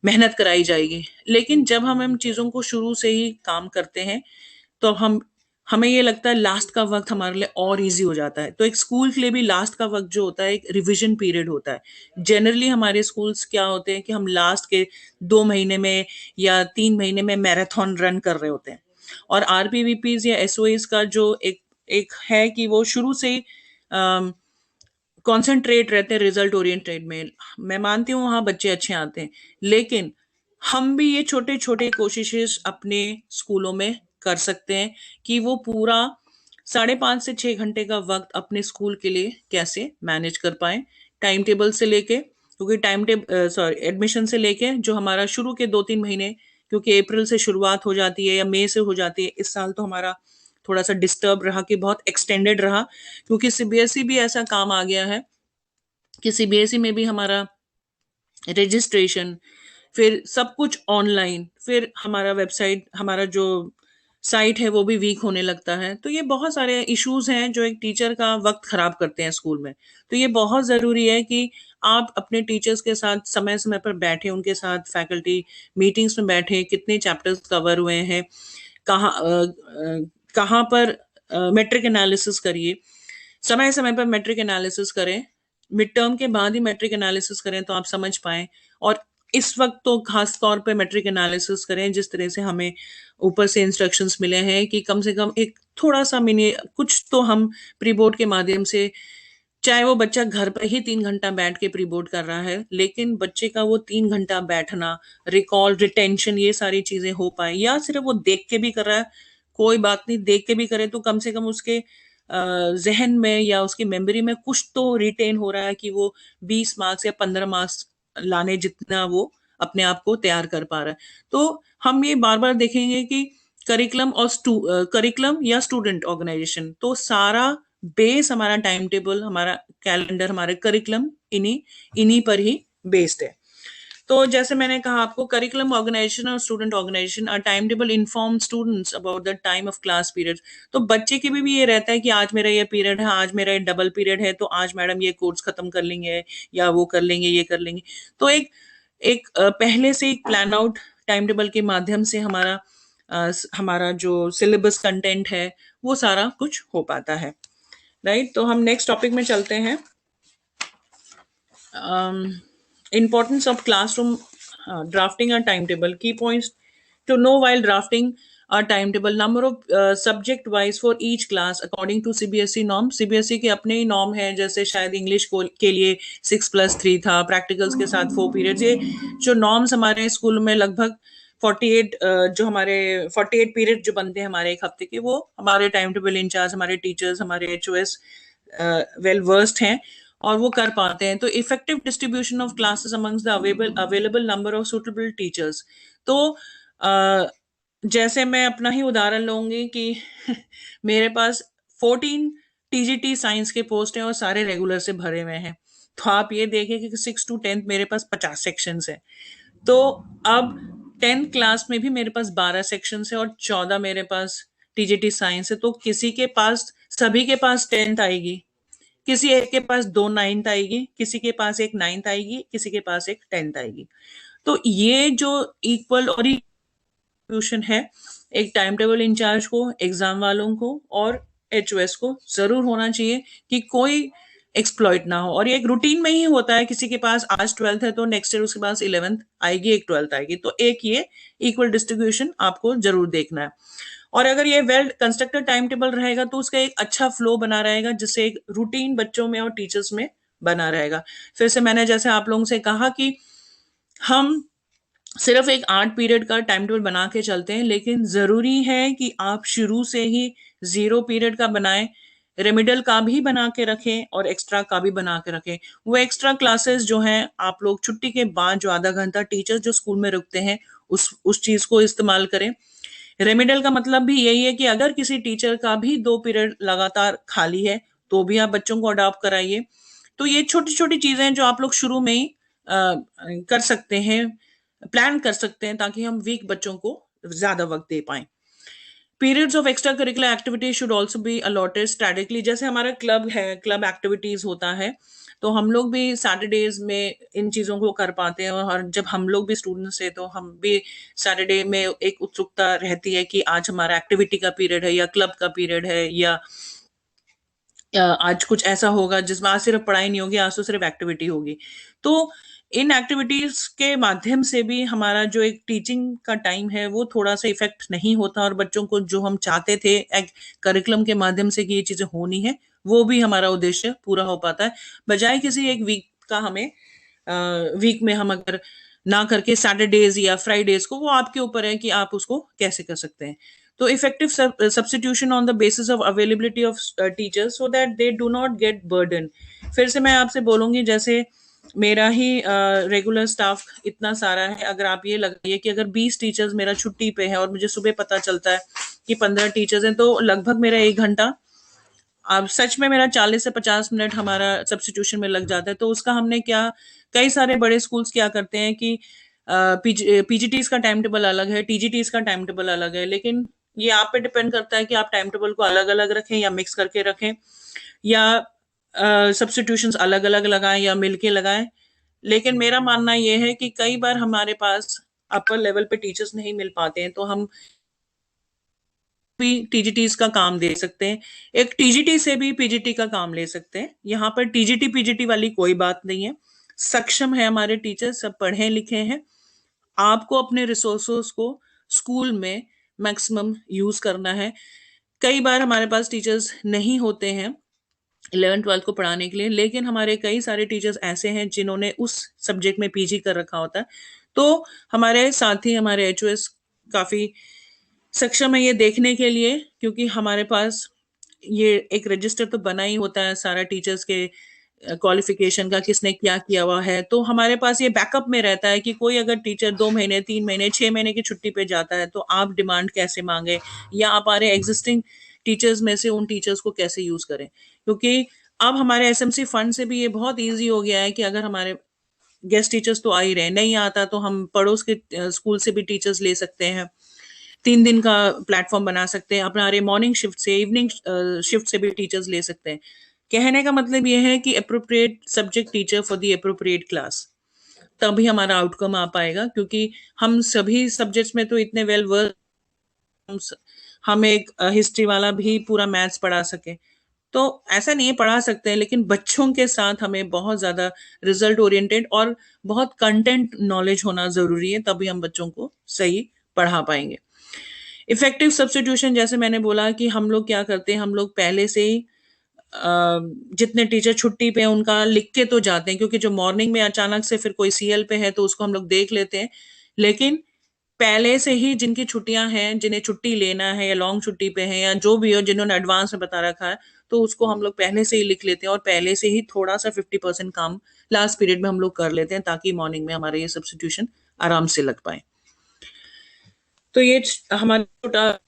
मेहनत कराई जाएगी। लेकिन जब हम इन चीजों को शुरू से ही काम करते हैं, तो हमें ये लगता है लास्ट का वक्त हमारे लिए और इजी हो जाता है। तो एक स्कूल के लिए भी लास्ट का वक्त जो होता है, एक रिवीजन पीरियड होता है। जनरली हमारे स्कूल्स क्या होते हैं कि हम लास्ट के 2 महीने में या 3 महीने में मैराथन रन कर रहे होते हैं, और आरपीवीपीज या एसओएस का जो एक एक है कि वो शुरू से ही कॉन्सेंट्रेट रहते हैं रिजल्ट ओरिएंटेड में। मैं मानती हूँ वहां बच्चे अच्छे आते हैं, लेकिन हम भी ये छोटे छोटे कोशिशें अपने स्कूलों में कर सकते हैं कि वो पूरा 5.5 से 6 घंटे का वक्त अपने स्कूल के लिए कैसे मैनेज कर पाए, टाइम टेबल से लेके, क्योंकि एडमिशन से लेके जो हमारा शुरू के 2 3 महीने, क्योंकि अप्रैल से शुरुआत हो जाती है या मई से हो जाती है, इस साल तो हमारा थोड़ा सा डिस्टर्ब रहा, कि बहुत एक्सटेंडेड रहा, क्योंकि सीबीएसई भी ऐसा काम आ गया है कि सीबीएसई में भी हमारा रजिस्ट्रेशन, फिर सब कुछ ऑनलाइन, फिर हमारा वेबसाइट, हमारा जो साइट है वो भी वीक होने लगता है। तो ये बहुत सारे इश्यूज हैं जो एक टीचर का वक्त खराब करते हैं स्कूल में। तो ये बहुत ज़रूरी है कि आप अपने टीचर्स के साथ समय समय पर बैठे, उनके साथ फैकल्टी मीटिंग्स में बैठे, कितने चैप्टर्स कवर हुए हैं, कहाँ पर मेट्रिक एनालिसिस करिए, समय समय पर मेट्रिक एनालिसिस करें, मिड टर्म के बाद ही मेट्रिक एनालिसिस करें तो आप समझ पाएं। और इस वक्त तो खास तौर पे मेट्रिक एनालिसिस करें जिस तरह से हमें ऊपर से इंस्ट्रक्शंस मिले हैं कि कम से कम एक थोड़ा सा मिनी कुछ तो हम प्री बोर्ड के माध्यम से, चाहे वो बच्चा घर पर ही 3 घंटा बैठ के प्री बोर्ड कर रहा है, लेकिन बच्चे का वो 3 घंटा बैठना, रिकॉल, रिटेंशन, ये सारी चीजें हो पाए, या सिर्फ वो देख के भी कर रहा है, कोई बात नहीं, देख के भी करे तो कम से कम उसके जहन में या उसकी मेमोरी में कुछ तो रिटेन हो रहा है कि वो 20 मार्क्स या 15 मार्क्स लाने जितना वो अपने आप को तैयार कर पा रहा है। तो हम ये बार बार देखेंगे कि करिकुलम और करिकुलम या स्टूडेंट ऑर्गेनाइजेशन, तो सारा बेस, हमारा टाइम टेबल, हमारा कैलेंडर, हमारे करिकुलम इन्हीं इन्हीं पर ही बेस्ड है। तो जैसे मैंने कहा आपको, करिकुलम ऑर्गेनाइजेशन और student organisation, a time table inform students about the time of class period. तो बच्चे के भी ये रहता है कि आज मेरा ये पीरियड है, आज मेरा ये डबल पीरियड है, तो आज मैडम ये कोर्स खत्म कर लेंगे या वो कर लेंगे, ये कर लेंगे। तो एक एक पहले से एक प्लान आउट टाइम टेबल के माध्यम से हमारा जो सिलेबस कंटेंट है वो सारा कुछ हो पाता है, राइट। तो हम नेक्स्ट टॉपिक में चलते हैं। Importance of classroom drafting a timetable. Key points to know while drafting a timetable. Number of subject wise for each class according to CBSE norm. CBSE के अपने ही नॉर्म है, जैसे शायद इंग्लिश को के लिए 6+3 था, प्रैक्टिकल्स के साथ 4 पीरियड्स। ये जो नॉर्म्स हमारे स्कूल में लगभग 48 जो हमारे 48 पीरियड जो बनते हैं हमारे एक हफ्ते के, वो हमारे टाइम टेबल इंचार्ज, हमारे टीचर्स, हमारे HOS वेल वर्स्ड हैं और वो कर पाते हैं। तो effective distribution of classes amongst the available number of suitable teachers. तो जैसे मैं अपना ही उदाहरण लूंगी कि मेरे पास 14 TGT साइंस के पोस्ट हैं और सारे रेगुलर से भरे हुए हैं। तो आप ये देखें कि 6 to 10 मेरे पास 50 सेक्शंस है। तो अब 10th क्लास में भी मेरे पास 12 सेक्शंस है और 14 मेरे पास TGT साइंस है। तो किसी के पास, सभी के पास 10th आएगी, किसी एक के पास 2 9th आएगी, किसी के पास एक 9th आएगी, किसी के पास एक 10th आएगी। तो ये जो इक्वल और डिस्ट्रीब्यूशन है, एक टाइम टेबल इंचार्ज को, एग्जाम वालों को और HOS को जरूर होना चाहिए कि कोई एक्सप्लॉइट ना हो। और ये एक रूटीन में ही होता है, किसी के पास आज 12th है तो नेक्स्ट ईयर उसके पास 11th आएगी, एक 12th आएगी। तो एक ये इक्वल डिस्ट्रीब्यूशन आपको जरूर देखना है। और अगर ये वेल कंस्ट्रक्टेड टाइम टेबल रहेगा तो उसका एक अच्छा फ्लो बना रहेगा, जिससे एक रूटीन बच्चों में और टीचर्स में बना रहेगा। फिर से मैंने जैसे आप लोगों से कहा कि हम सिर्फ एक 8 पीरियड का टाइम टेबल बना के चलते हैं, लेकिन जरूरी है कि आप शुरू से ही 0 पीरियड का बनाएं, रेमिडल का भी बना के रखें और एक्स्ट्रा का भी बना के रखें। वो एक्स्ट्रा क्लासेस जो हैं, आप लोग छुट्टी के बाद जो आधा घंटा टीचर्स जो स्कूल में रुकते हैं उस चीज को इस्तेमाल करें। रेमिडल का मतलब भी यही है कि अगर किसी टीचर का भी 2 पीरियड लगातार खाली है तो भी आप बच्चों को अडॉप्ट कराइए। तो ये छोटी छोटी चीजें जो आप लोग शुरू में ही कर सकते हैं, प्लान कर सकते हैं, ताकि हम वीक बच्चों को ज्यादा वक्त दे पाएं। Periods of extra curricular activities should also be allotted strategically. जैसे हमारा क्लब है, क्लब एक्टिविटीज होता है, तो हम लोग भी सैटरडेज में इन चीज़ों को कर पाते हैं। और जब हम लोग भी स्टूडेंट्स हैं तो हम भी सैटरडे में एक उत्सुकता रहती है कि आज हमारा एक्टिविटी का पीरियड है या क्लब का पीरियड है, या आज कुछ ऐसा होगा जिसमें आज सिर्फ पढ़ाई नहीं होगी, आज तो सिर्फ एक्टिविटी होगी। तो इन एक्टिविटीज के माध्यम से भी हमारा जो एक टीचिंग का टाइम है वो थोड़ा सा इफेक्ट नहीं होता, और बच्चों को जो हम चाहते थे एक करिकुलम के माध्यम से कि ये चीजें होनी है, वो भी हमारा उद्देश्य पूरा हो पाता है। बजाय किसी एक वीक का, हमें वीक में हम अगर ना करके सैटरडेज या फ्राइडेज को, वो आपके ऊपर है कि आप उसको कैसे कर सकते हैं। तो effective substitution on the basis of availability of teachers so that they do not gate burden. फिर से मैं आपसे बोलूंगी, जैसे मेरा ही रेगुलर स्टाफ इतना सारा है, अगर आप ये लगाइए कि अगर 20 टीचर्स मेरा छुट्टी पे है और मुझे सुबह पता चलता है कि 15 टीचर्स हैं, तो लगभग मेरा 1 घंटा, अब सच में मेरा 40 से 50 मिनट हमारा सब्स्टिट्यूशन में लग जाता है। तो उसका हमने क्या, कई सारे बड़े स्कूल्स क्या करते हैं कि पीजीटीज का टाइम टेबल अलग है, टीजीटीज का टाइम टेबल अलग है, लेकिन ये आप पे डिपेंड करता है कि आप टाइम टेबल को अलग अलग रखें या मिक्स करके रखें, या सब्स्टिट्यूशंस अलग अलग लगाएं या मिलके लगाएं। लेकिन मेरा मानना ये है कि कई बार हमारे पास अपर लेवल पे टीचर्स नहीं मिल पाते हैं, तो हम भी टीजीटीज का काम दे सकते हैं, एक टीजीटी से भी पीजीटी का काम ले सकते हैं। यहाँ पर टीजीटी पीजीटी वाली कोई बात नहीं है, सक्षम है हमारे टीचर, सब पढ़े लिखे हैं। आपको अपने रिसोर्सेस को स्कूल में मैक्सिमम यूज करना है। कई बार हमारे पास टीचर्स नहीं होते हैं 11th-12th को पढ़ाने के लिए, लेकिन हमारे कई सारे टीचर्स ऐसे हैं जिन्होंने उस सब्जेक्ट में पीजी कर रखा होता है। तो हमारे साथी, हमारे एचओएस काफी सक्षम है ये देखने के लिए, क्योंकि हमारे पास ये एक रजिस्टर तो बना ही होता है सारा टीचर्स के क्वालिफिकेशन का, किसने क्या किया हुआ है। तो हमारे पास ये बैकअप में रहता है कि कोई अगर टीचर 2 महीने, 3 महीने, 6 महीने की छुट्टी पे जाता है, तो आप डिमांड कैसे मांगे, या आप हमारे एग्जिस्टिंग टीचर्स में से उन टीचर्स को कैसे यूज करें। क्योंकि अब हमारे एसएमसी फंड से भी ये बहुत ईजी हो गया है कि अगर हमारे गेस्ट टीचर्स तो आ ही रहे, नहीं आता तो हम पड़ोस के स्कूल से भी टीचर्स ले सकते हैं, 3 दिन का प्लेटफॉर्म बना सकते हैं, अपना मॉर्निंग शिफ्ट से, इवनिंग शिफ्ट से भी टीचर्स ले सकते हैं। कहने का मतलब ये है कि appropriate subject teacher for the appropriate class, तभी हमारा आउटकम आ पाएगा। क्योंकि हम सभी सब्जेक्ट्स में तो इतने वेल वर्क, हम एक हिस्ट्री वाला भी पूरा मैथ्स पढ़ा सके, तो ऐसा नहीं है, पढ़ा सकते हैं, लेकिन बच्चों के साथ हमें बहुत ज्यादा रिजल्ट ओरिएंटेड और बहुत कंटेंट नॉलेज होना जरूरी है, तभी हम बच्चों को सही पढ़ा पाएंगे। इफेक्टिव सब्स्टिट्यूशन, जैसे मैंने बोला कि हम लोग क्या करते हैं, हम लोग पहले से ही जितने टीचर छुट्टी पे हैं उनका लिख के तो जाते हैं, क्योंकि जो मॉर्निंग में अचानक से फिर कोई सीएल पे है तो उसको हम लोग देख लेते हैं, लेकिन पहले से ही जिनकी छुट्टियां हैं, जिन्हें छुट्टी लेना है या लॉन्ग छुट्टी पे है या जो भी हो, जिन्होंने एडवांस में बता रखा है, तो उसको हम लोग पहले से ही लिख लेते हैं और पहले से ही थोड़ा सा 50% काम लास्ट पीरियड में हम लोग कर लेते हैं, ताकि मॉर्निंग में हमारे ये सब्स्टिट्यूशन आराम से लग पाए। तो ये हमारा छोटा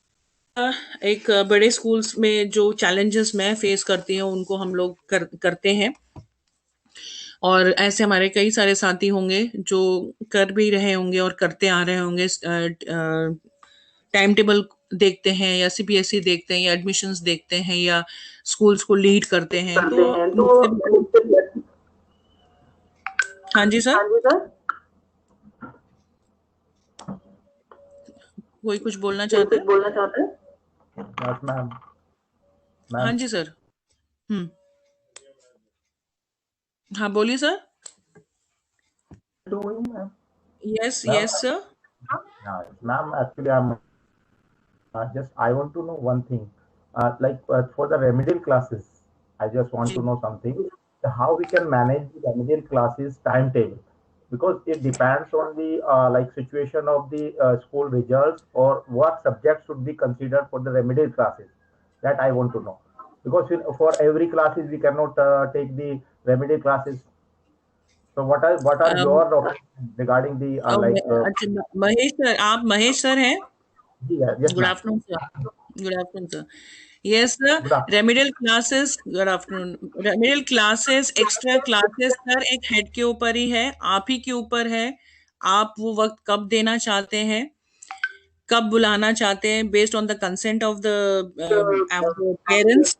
एक बड़े स्कूल्स में जो चैलेंजेस मैं फेस करती हूँ उनको हम लोग करते हैं, और ऐसे हमारे कई सारे साथी होंगे जो कर भी रहे होंगे और करते आ रहे होंगे। टाइम टेबल देखते हैं या सीबीएसई देखते हैं या एडमिशंस देखते हैं या स्कूल्स को लीड करते हैं, तो हाँ जी सर, कोई कुछ बोलना चाहते हैं? Yes, ma'am. हाँ जी सर। हाँ बोलिए sir. Doing, ma'am. Yes Ma'am, yes sir. yeah, ma'am. Actually, I want to know one thing. For the remedial classes, I just want to know something. How we can manage the remedial classes timetable, because it depends on the situation of the school results, or what subjects should be considered for the remedial classes. That I want to know, because for every classes we cannot take the remedial classes. So what are your opinions regarding the अच्छा महेश सर, आप महेश सर हैं? yes, good ma'am. Afternoon sir. Good afternoon sir. Yes Good sir, afternoon. Remedial classes, good afternoon. Remedial classes, extra classes sir एक हेड के ऊपर ही है, आप ही के ऊपर है। आप वो वक्त कब देना चाहते हैं, कब बुलाना चाहते हैं, based on the consent of the parents.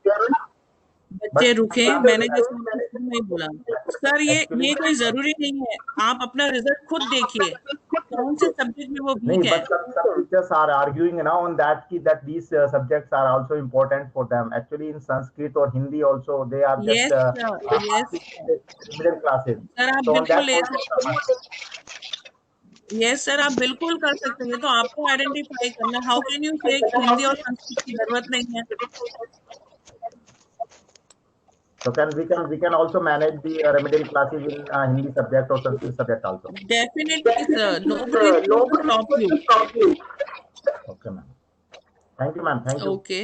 बच्चे रुके, मैंने जैसे नहीं बोला सर, ये कोई जरूरी नहीं है, आप अपना रिजल्ट खुद देखिए कौन से सब्जेक्ट में वो वीक है। But some teachers are arguing now on that that these subjects are also important for them. Actually, in Sanskrit or Hindi also, they are just yes sir, yes middle classes. Sir, आप So on बिल्कुल that ले सकते हैं। यस सर, आप बिल्कुल कर सकते हैं, तो आपको आइडेंटिफाई करना। हाउ कैन यू से हिंदी और संस्कृत की जरूरत नहीं है? So we can also manage the remedial classes in Hindi subject or Sanskrit subject also. Definitely sir, nobody is going to stop you. Okay, ma'am. Thank you, ma'am. Thank you. Okay,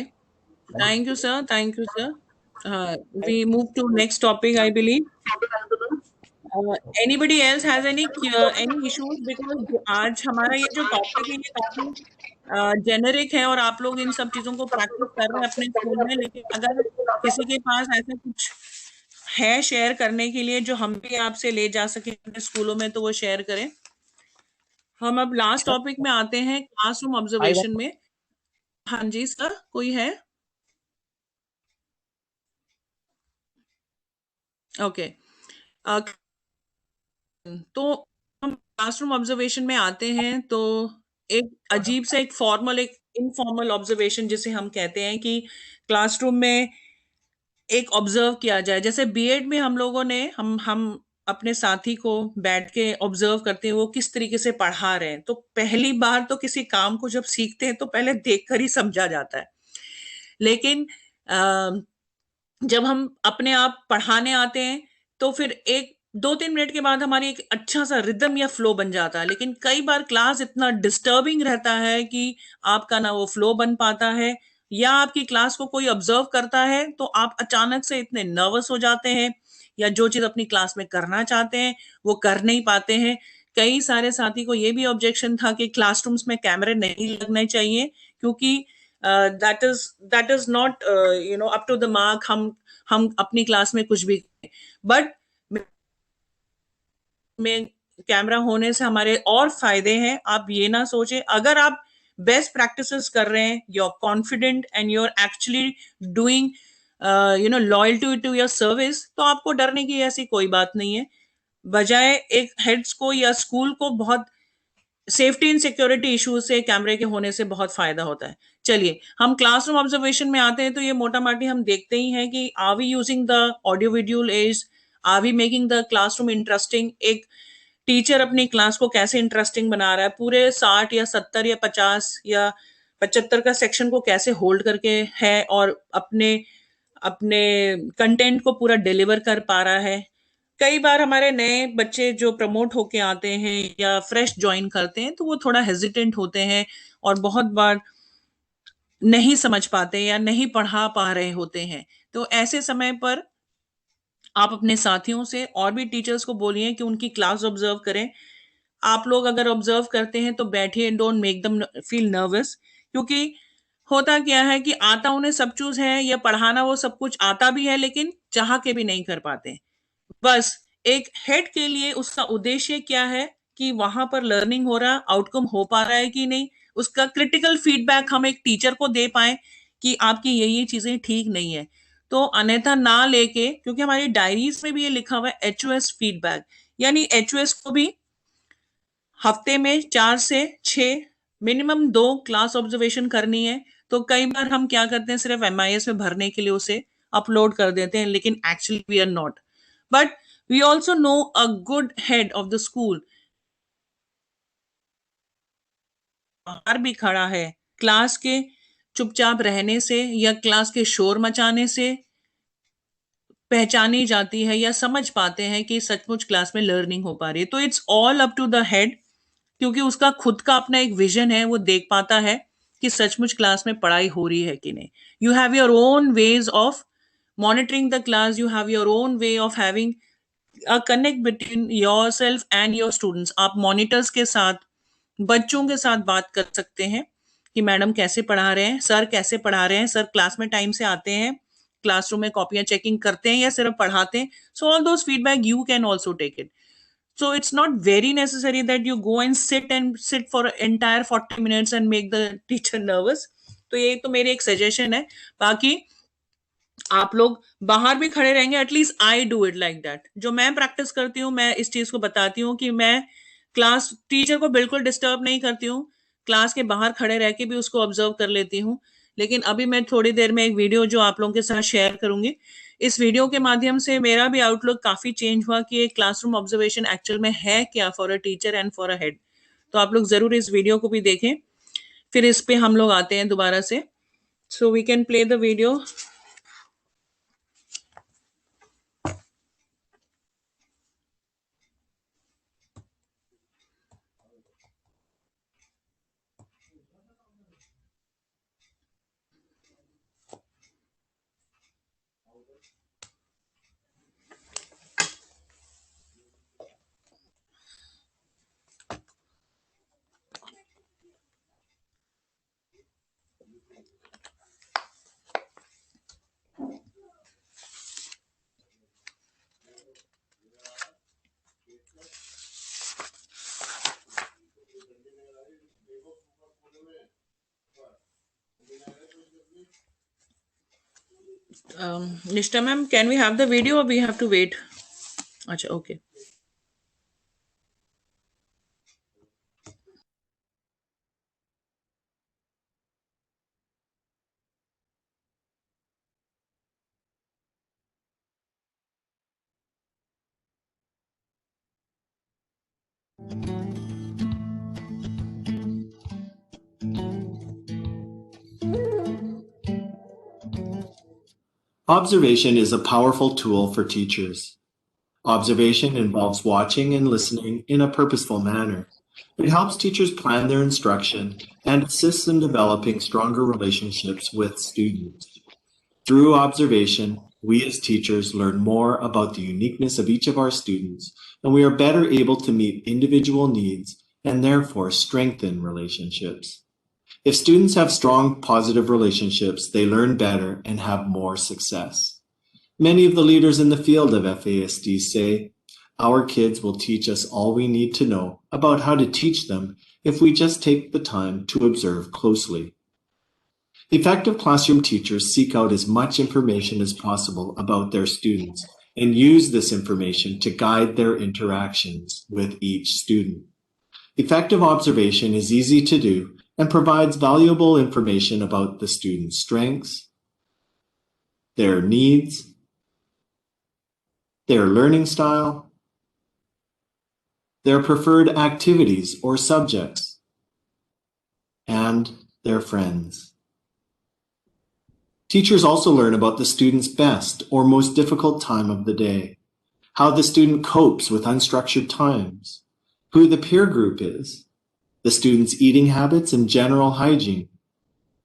thank you sir, thank you sir. We move to next topic, I believe. Anybody else has any issues? Because आज हमारा ये जो टॉपिक है ये काफी जेनेरिक है और आप लोग इन सब चीजों को प्रैक्टिस कर रहे हैं अपने स्कूल में, लेकिन अगर किसी के पास ऐसा कुछ है शेयर करने के लिए जो हम भी आपसे ले जा सके अपने स्कूलों में, तो वो शेयर करें। हम अब लास्ट टॉपिक में आते हैं, क्लासरूम I ऑब्जर्वेशन want में। हाँ जी सर, कोई है? ओके। तो हम क्लासरूम ऑब्जर्वेशन में आते हैं, तो एक अजीब सा एक फॉर्मल एक इनफॉर्मल ऑब्जर्वेशन जिसे हम कहते हैं कि क्लासरूम में एक ऑब्जर्व किया जाए। जैसे बीएड में हम लोगों ने हम अपने साथी को बैठ के ऑब्जर्व करते हैं वो किस तरीके से पढ़ा रहे हैं। तो पहली बार तो किसी काम को जब सीखते हैं तो पहले देखकर ही समझा जाता है, लेकिन जब हम अपने आप पढ़ाने आते हैं तो फिर एक 2-3 मिनट के बाद हमारी एक अच्छा सा रिदम या फ्लो बन जाता है। लेकिन कई बार क्लास इतना डिस्टर्बिंग रहता है कि आपका ना वो फ्लो बन पाता है, या आपकी क्लास को कोई ऑब्जर्व करता है तो आप अचानक से इतने नर्वस हो जाते हैं, या जो चीज अपनी क्लास में करना चाहते हैं वो कर नहीं पाते हैं। कई सारे साथी को ये भी ऑब्जेक्शन था कि क्लासरूम्स में कैमरे नहीं लगने चाहिए, क्योंकि that is not up to the mark. हम अपनी क्लास में कुछ भी, बट में कैमरा होने से हमारे और फायदे हैं। आप ये ना सोचें, अगर आप बेस्ट प्रैक्टिसेस कर रहे हैं, you are confident and you are actually doing loyal to your service, तो आपको डरने की ऐसी कोई बात नहीं है। बजाय एक हेड्स को या स्कूल को बहुत सेफ्टी एंड सिक्योरिटी इश्यूज से कैमरे के होने से बहुत फायदा होता है। चलिए हम क्लासरूम ऑब्जर्वेशन में आते हैं, तो ये मोटा माटी हम देखते ही हैं कि are we using the audio visual aids, are we making the classroom interesting. एक टीचर अपनी क्लास को कैसे इंटरेस्टिंग बना रहा है, पूरे 60 या 70 या 50 या 75 का सेक्शन को कैसे होल्ड करके है और अपने अपने कंटेंट को पूरा डिलीवर कर पा रहा है। कई बार हमारे नए बच्चे जो प्रमोट होके आते हैं या फ्रेश ज्वाइन करते हैं तो वो थोड़ा हेजिटेंट होते हैं और बहुत बार नहीं समझ पाते या नहीं पढ़ा पा रहे होते हैं। तो ऐसे समय पर आप अपने साथियों से और भी टीचर्स को बोलिए कि उनकी क्लास ऑब्जर्व करें। आप लोग अगर ऑब्जर्व करते हैं तो बैठिए, don't make them feel nervous, क्योंकि होता क्या है कि आता उन्हें सब चीज है या पढ़ाना वो सब कुछ आता भी है, लेकिन चाह के भी नहीं कर पाते। बस एक हेड के लिए उसका उद्देश्य क्या है कि वहां पर लर्निंग हो रहा, आउटकम हो पा रहा है कि नहीं, उसका क्रिटिकल फीडबैक हम एक टीचर को दे पाए कि आपकी ये चीजें ठीक नहीं है। तो अन्यथा ना लेके, क्योंकि हमारी डायरीज में भी ये लिखा हुआ है एचओएस फीडबैक, यानी एचओएस को भी हफ्ते में 4 से 6 मिनिमम 2 क्लास ऑब्जर्वेशन करनी है। तो कई बार हम क्या करते हैं, सिर्फ एमआईएस में भरने के लिए उसे अपलोड कर देते हैं, लेकिन actually we are not. But we also know a good head of the school बाहर भी खड़ा है, क्लास के चुपचाप रहने से या क्लास के शोर मचाने से पहचानी जाती है या समझ पाते हैं कि सचमुच क्लास में लर्निंग हो पा रही है। तो it's all up to the head, क्योंकि उसका खुद का अपना एक विजन है, वो देख पाता है कि सचमुच क्लास में पढ़ाई हो रही है कि नहीं। You have your own ways of monitoring the class, you have your own way of having a connect between your self and your students. आप मॉनिटर्स के साथ, बच्चों के साथ बात कर सकते हैं कि मैडम कैसे पढ़ा रहे हैं, सर कैसे पढ़ा रहे हैं, सर क्लास में टाइम से आते हैं, क्लासरूम में कॉपियां चेकिंग करते हैं या सिर्फ पढ़ाते हैं। So all those feedback you can also take it. So it's not very necessary that you go and sit for an entire 40 minutes and make the teacher nervous. तो ये तो मेरी एक सजेशन है। बाकी आप लोग बाहर भी खड़े रहेंगे, at least I do it like that. जो मैं प्रैक्टिस करती हूँ, मैं इस चीज को बताती हूँ कि मैं क्लास टीचर को बिल्कुल डिस्टर्ब नहीं करती हूँ, क्लास के बाहर खड़े रह के भी उसको ऑब्जर्व कर लेती हूँ। लेकिन अभी मैं थोड़ी देर में एक वीडियो जो आप लोगों के साथ शेयर करूंगी, इस वीडियो के माध्यम से मेरा भी आउटलुक काफी चेंज हुआ कि एक क्लासरूम ऑब्जर्वेशन एक्चुअल में है क्या for a teacher and for a head. तो आप लोग जरूर इस वीडियो को भी देखें, फिर इस पे हम लोग आते हैं दोबारा से। So we can play the video. Nishta ma'am, can we have the video or we have to wait? Acha, okay. Observation is a powerful tool for teachers. Observation involves watching and listening in a purposeful manner. It helps teachers plan their instruction and assists in developing stronger relationships with students. Through observation, we as teachers learn more about the uniqueness of each of our students, and we are better able to meet individual needs and therefore strengthen relationships. If students have strong, positive relationships, they learn better and have more success. Many of the leaders in the field of FASD say, our kids will teach us all we need to know about how to teach them if we just take the time to observe closely. Effective classroom teachers seek out as much information as possible about their students and use this information to guide their interactions with each student. Effective observation is easy to do and provides valuable information about the student's strengths, their needs, their learning style, their preferred activities or subjects, and their friends. Teachers also learn about the student's best or most difficult time of the day, how the student copes with unstructured times, who the peer group is, the student's eating habits and general hygiene,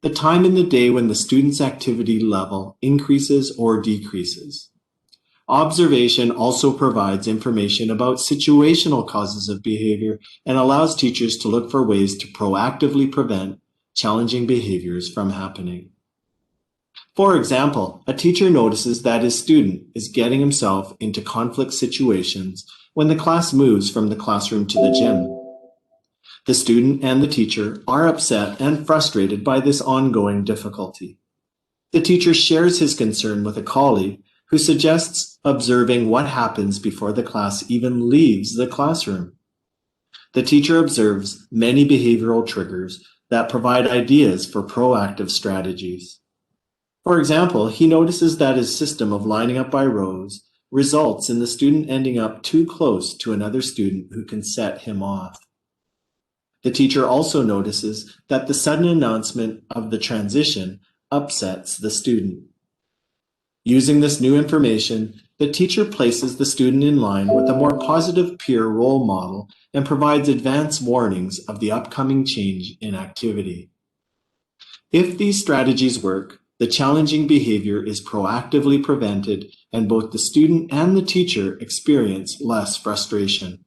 the time in the day when the student's activity level increases or decreases. Observation also provides information about situational causes of behavior and allows teachers to look for ways to proactively prevent challenging behaviors from happening. For example, a teacher notices that his student is getting himself into conflict situations when the class moves from the classroom to the gym. The student and the teacher are upset and frustrated by this ongoing difficulty. The teacher shares his concern with a colleague who suggests observing what happens before the class even leaves the classroom. The teacher observes many behavioral triggers that provide ideas for proactive strategies. For example, he notices that his system of lining up by rows results in the student ending up too close to another student who can set him off. The teacher also notices that the sudden announcement of the transition upsets the student. Using this new information, the teacher places the student in line with a more positive peer role model and provides advance warnings of the upcoming change in activity. If these strategies work, the challenging behavior is proactively prevented and both the student and the teacher experience less frustration.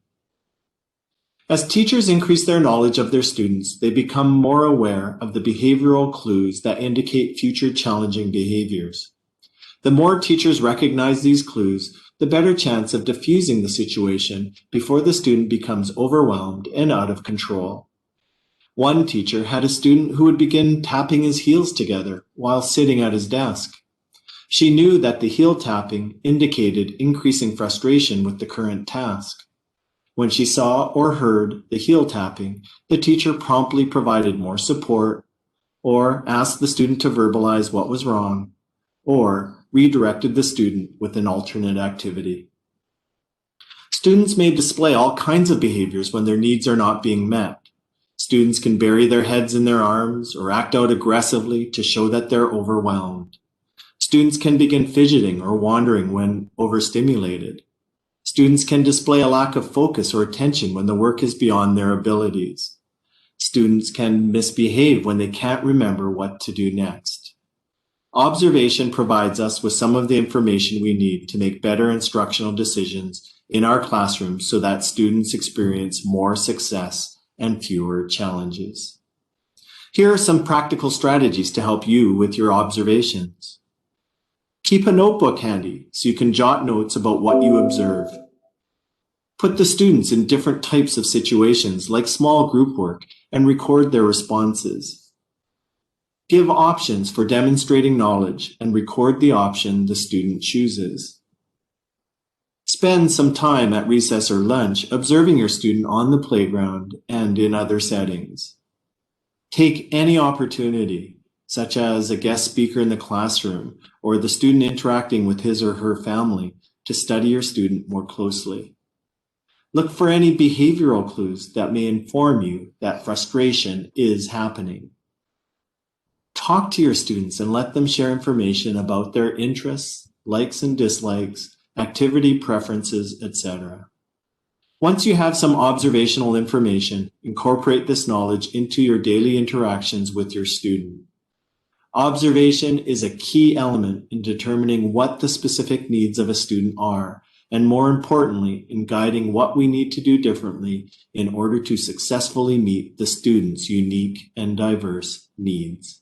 As teachers increase their knowledge of their students, they become more aware of the behavioral clues that indicate future challenging behaviors. The more teachers recognize these clues, the better chance of diffusing the situation before the student becomes overwhelmed and out of control. One teacher had a student who would begin tapping his heels together while sitting at his desk. She knew that the heel tapping indicated increasing frustration with the current task. When she saw or heard the heel tapping, the teacher promptly provided more support, or asked the student to verbalize what was wrong, or redirected the student with an alternate activity. Students may display all kinds of behaviors when their needs are not being met. Students can bury their heads in their arms or act out aggressively to show that they're overwhelmed. Students can begin fidgeting or wandering when overstimulated. Students can display a lack of focus or attention when the work is beyond their abilities. Students can misbehave when they can't remember what to do next. Observation provides us with some of the information we need to make better instructional decisions in our classrooms so that students experience more success and fewer challenges. Here are some practical strategies to help you with your observations. Keep a notebook handy so you can jot notes about what you observe. Put the students in different types of situations like small group work and record their responses. Give options for demonstrating knowledge and record the option the student chooses. Spend some time at recess or lunch observing your student on the playground and in other settings. Take any opportunity, such as a guest speaker in the classroom or the student interacting with his or her family, to study your student more closely. Look for any behavioral clues that may inform you that frustration is happening. Talk to your students and let them share information about their interests, likes and dislikes, activity preferences, etc. Once you have some observational information, incorporate this knowledge into your daily interactions with your student. Observation is a key element in determining what the specific needs of a student are, and more importantly, in guiding what we need to do differently in order to successfully meet the student's unique and diverse needs.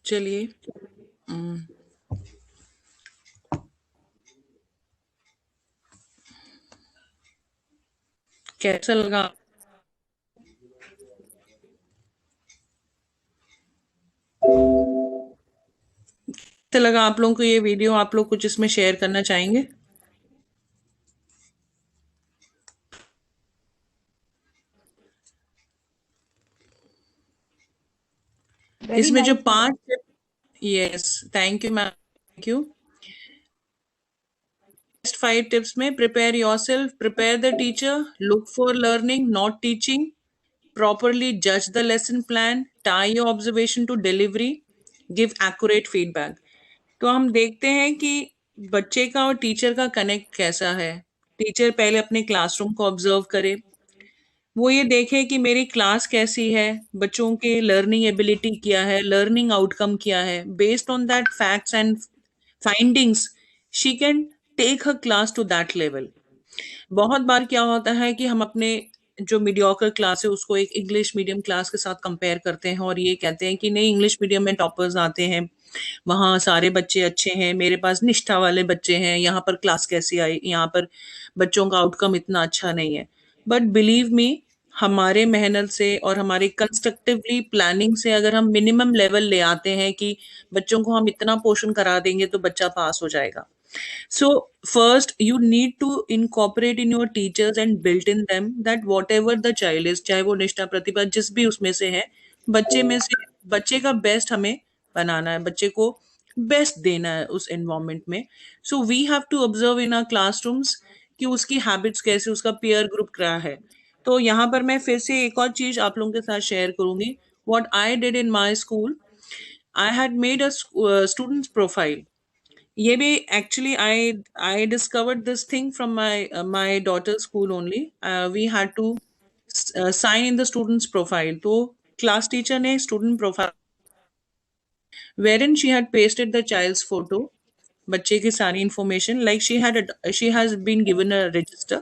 चलिए कैसा लगा? कैसा लगा आप लोगों को ये वीडियो? आप लोग कुछ इसमें शेयर करना चाहेंगे? इसमें जो 5 yes, thank you ma'am, thank you. 5 tips में prepare yourself, prepare the teacher, look for learning, not teaching, properly judge the lesson plan, tie your observation to delivery, give accurate feedback. तो हम देखते हैं कि बच्चे का और टीचर का कनेक्ट कैसा है. टीचर पहले अपने क्लासरूम को ऑब्जर्व करे, वो ये देखे कि मेरी क्लास कैसी है, बच्चों के लर्निंग एबिलिटी क्या है, लर्निंग आउटकम क्या है. Based on that facts and findings she can take her class to that level. बहुत बार क्या होता है कि हम अपने जो मीडियोकर क्लास है उसको एक इंग्लिश मीडियम क्लास के साथ कंपेयर करते हैं और ये कहते हैं कि नहीं, इंग्लिश मीडियम में टॉपर्स आते हैं, वहाँ सारे बच्चे अच्छे हैं, मेरे पास निष्ठा वाले बच्चे हैं, यहाँ पर क्लास कैसी आई, यहाँ पर बच्चों का आउटकम इतना अच्छा नहीं है. बट बिलीव मी, हमारे मेहनत से और हमारे कंस्ट्रक्टिवली प्लानिंग से अगर हम मिनिमम लेवल ले आते हैं कि बच्चों को हम इतना पोर्शन करा देंगे तो बच्चा पास हो जाएगा. So first you need to incorporate in your teachers and build in them that whatever the child is, चाहे वो निष्ठा प्रतिभा जिस भी उसमें से है, बच्चे में से बच्चे का बेस्ट हमें बनाना है, बच्चे को बेस्ट देना है उस एनवायरनमेंट में. So we have to observe in our classrooms कि उसकी हैबिट्स कैसे, उसका पीयर ग्रुप क्या है. तो यहाँ पर मैं फिर से एक और चीज आप लोगों के साथ शेयर करूंगी. What I did in my school, I had made a students profile. ये भी actually I discovered this thing from my daughter school only. We had to sign in the students profile. तो क्लास टीचर ने student profile wherein she had pasted the child's photo, बच्चे की सारी information, like she has been given a register,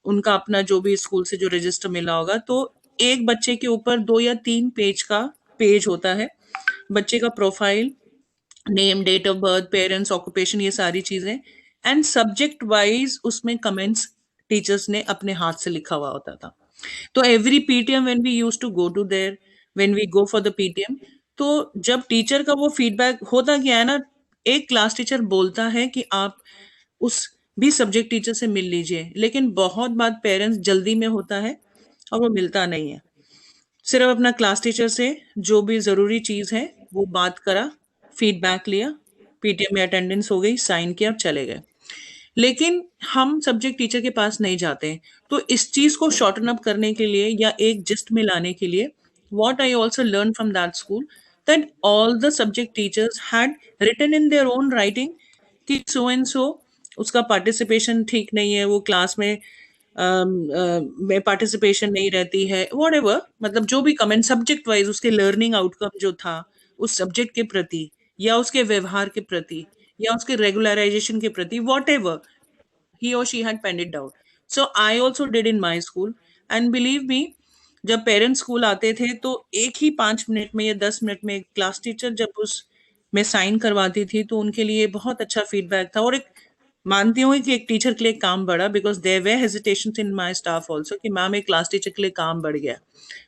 उनका अपना जो भी स्कूल से जो रजिस्टर मिला होगा. तो एक बच्चे के ऊपर 2 या 3 पेज का पेज होता है, बच्चे का profile, name, date of birth, parents, occupation, ये सारी चीजें, एंड सब्जेक्ट वाइज उसमें कमेंट्स टीचर्स ने अपने हाथ से लिखा हुआ होता था. तो every PTM when we used to go to there, when we go for the PTM, तो जब टीचर का वो फीडबैक होता क्या है ना, एक क्लास टीचर बोलता है कि आप उस भी सब्जेक्ट टीचर से मिल लीजिए, लेकिन बहुत बार पेरेंट्स जल्दी में होता है और वो मिलता नहीं है. सिर्फ अपना क्लास टीचर से जो भी जरूरी चीज है वो बात करा, फीडबैक लिया, पीटीएम में अटेंडेंस हो गई, साइन किया, चले गए. लेकिन हम सब्जेक्ट टीचर के पास नहीं जाते. तो इस चीज को शॉर्टन अप करने के लिए या एक जिस्ट में लाने के लिए, what I also learned from that school, that all the subject teachers had written in their own writing कि so and so उसका पार्टिसिपेशन ठीक नहीं है, वो क्लास में में पार्टिसिपेशन नहीं रहती है, व्हाटएवर, मतलब जो भी कमेंट सब्जेक्ट वाइज उसके लर्निंग आउटकम जो था उस सब्जेक्ट के प्रति या उसके व्यवहार के प्रति या उसके रेगुलराइजेशन के प्रति, whatever he or she had penned it down. So I also did in my school, and believe me, जब पेरेंट्स स्कूल आते थे तो एक ही 5 मिनट में या 10 मिनट में क्लास टीचर जब उस में साइन करवाती थी तो उनके लिए बहुत अच्छा फीडबैक था। और एक मानती हूँ कि एक टीचर के लिए काम बढ़ा, because their way hesitations in my staff also कि मैम एक क्लास टीचर के लिए काम बढ़ गया।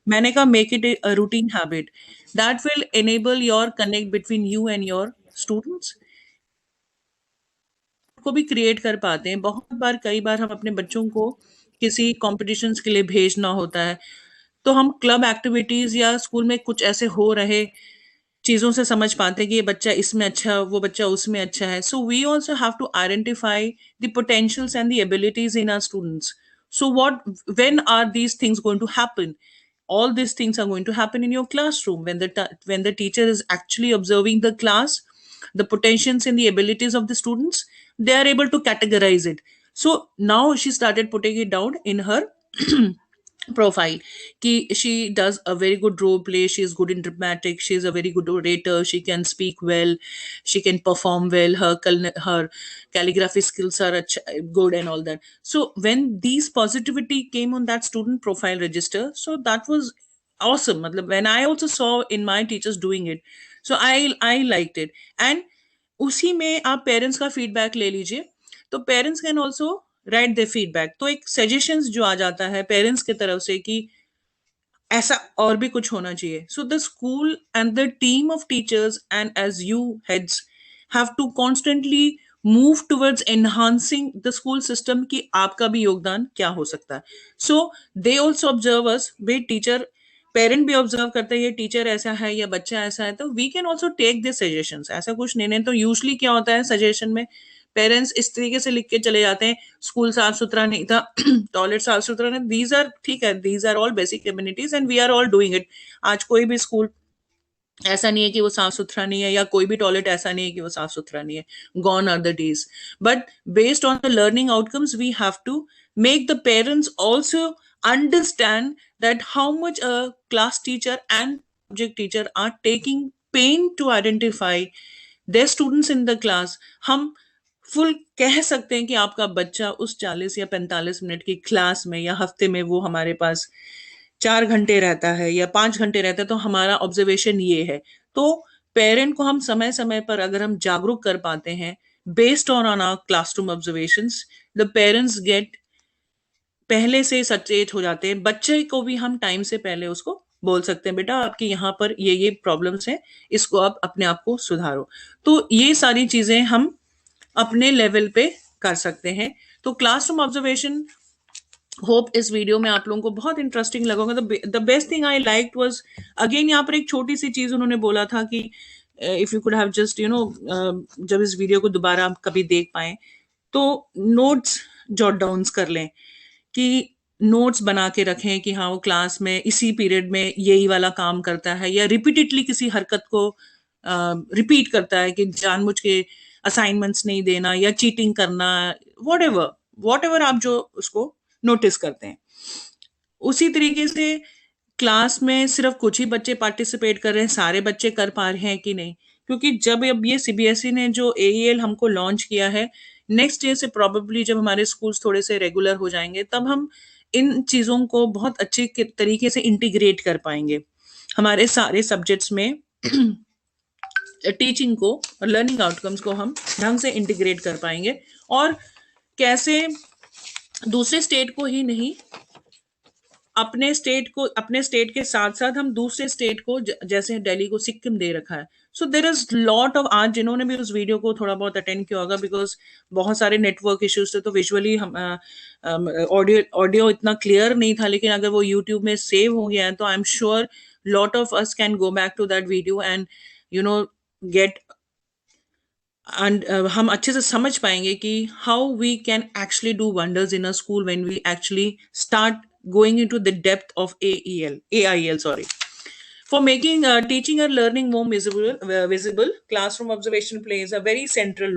मैंने कहा make it a routine habit that will enable your connect between you and your students को भी क्रिएट कर पाते हैं। बहुत बार कई बार हम अपने बच्चों को किसी कॉम्पिटिशन्स के लिए भेजना होता है तो हम क्लब एक्टिविटीज या स्कूल में कुछ ऐसे हो रहे चीजों से समझ पाते हैं कि ये बच्चा इसमें अच्छा, वो बच्चा उसमें अच्छा है। So we also have to identify the potentials and the abilities in our students. So what when are these things going to happen? All these things are going to happen in your classroom when the teacher is actually observing the class, the potentials and the abilities of the students, they are able to categorize it. So now she started putting it down in her profile ki she does a very good role play, she is good in dramatic, she is a very good orator, she can speak well, she can perform well, her calligraphy skills are good and all that. So when these positivity came on that student profile register, so that was awesome. Matlab, when I also saw in my teachers doing it, so I liked it. And उसी में आप पेरेंट्स का फीडबैक ले लीजिए, तो parents can also right the feedback. तो एक सजेशंस जो आ जाता है पेरेंट्स की तरफ से कि ऐसा और भी कुछ होना चाहिए। So the school and the team of teachers and as you heads have to constantly move towards enhancing the school system कि आपका भी योगदान क्या हो सकता है। So they also observe us, वे टीचर पेरेंट भी ऑब्जर्व करते हैं ये टीचर ऐसा है या बच्चा ऐसा है, तो we can also take this suggestions. ऐसा कुछ नहीं तो यूजली क्या होता है सजेशन में पेरेंट्स इस तरीके से लिख के चले जाते हैं, स्कूल साफ सुथरा नहीं था, टॉयलेट साफ सुथरा नहीं, दीज आर ठीक है, these are all basic communities and we are all doing it. आज कोई भी स्कूल ऐसा नहीं है कि वो साफ सुथरा नहीं है, या कोई भी टॉयलेट ऐसा नहीं है कि वो साफ सुथरा नहीं है, gone are the days. But based on the learning outcomes we have to make the parents also understand that how much a class teacher and subject teacher are taking pain to identify their students in the class. हम फुल कह सकते हैं कि आपका बच्चा उस 40 या 45 मिनट की क्लास में या हफ्ते में वो हमारे पास 4 घंटे रहता है या 5 घंटे रहता है, तो हमारा ऑब्जर्वेशन ये है। तो पेरेंट को हम समय समय पर अगर हम जागरूक कर पाते हैं based on our classroom observations, the parents get पहले से सचेत हो जाते हैं। बच्चे को भी हम टाइम से पहले उसको बोल सकते हैं बेटा आपके यहाँ पर ये प्रॉब्लम्स हैं, इसको आप अपने आप को सुधारो। तो ये सारी चीजें हम अपने लेवल पे कर सकते हैं। तो क्लासरूम ऑब्जर्वेशन, होप इस वीडियो में आप लोगों को बहुत इंटरेस्टिंग लगेगा। The best thing I liked was, again यहाँ पर एक छोटी सी चीज उन्होंने बोला था कि if you could have just you know, जब इस वीडियो को दोबारा आप कभी देख पाए तो नोट्स जॉट डाउन्स कर लें, कि नोट्स बना के रखें कि हाँ वो क्लास में इसी पीरियड में यही वाला काम करता है, या रिपीटेडली किसी हरकत को रिपीट करता है कि जानबूझ के असाइनमेंट्स नहीं देना या चीटिंग करना, व्हाटएवर आप जो उसको नोटिस करते हैं। उसी तरीके से क्लास में सिर्फ कुछ ही बच्चे पार्टिसिपेट कर रहे हैं, सारे बच्चे कर पा रहे हैं कि नहीं, क्योंकि जब अब ये सीबीएसई ने जो एईएल हमको लॉन्च किया है, नेक्स्ट ईयर से प्रोबेबली जब हमारे स्कूल्स थोड़े से रेगुलर हो जाएंगे तब हम इन चीज़ों को बहुत अच्छे तरीके से इंटीग्रेट कर पाएंगे हमारे सारे सब्जेक्ट्स में। टीचिंग को और लर्निंग आउटकम्स को हम ढंग से इंटीग्रेट कर पाएंगे, और कैसे दूसरे स्टेट को ही नहीं, अपने स्टेट के साथ साथ हम दूसरे स्टेट को, जैसे दिल्ली को सिक्किम दे रखा है। सो देर इज लॉट ऑफ, आज जिन्होंने भी उस वीडियो को थोड़ा बहुत अटेंड किया होगा, बिकॉज बहुत सारे नेटवर्क इश्यूज थे तो विजुअली हम ऑडियो इतना क्लियर नहीं था, लेकिन अगर वो यूट्यूब में सेव हो गया है तो I am sure lot of us can go back to that video and you know get, and हम अच्छे से समझ पाएंगे कि how we can actually do wonders in a school when we actually start going into the depth of AIL. For making teaching and learning more visible, classroom observation plays a very central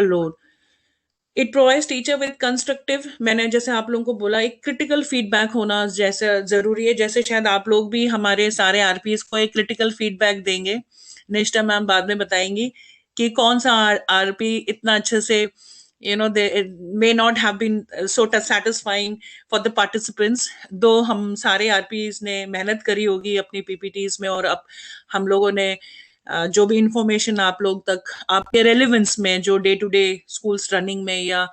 role. It provides teacher with constructive, मैंने जैसे आप लोगों को बोला एक क्रिटिकल फीडबैक होना जैसे जरूरी है, जैसे शायद आप लोग भी हमारे सारे आरपीएस को एक क्रिटिकल फीडबैक देंगे। निष्ठा मैम बाद में बताएंगी कि कौन सा आरपी इतना अच्छे से they it may not have been so satisfying for the participants, दो हम सारे आरपीज ने मेहनत करी होगी अपनी पीपीटीज में, और अब हम लोगों ने जो भी इंफॉर्मेशन आप लोग तक आपके रेलेवेंस में जो day to day schools running में या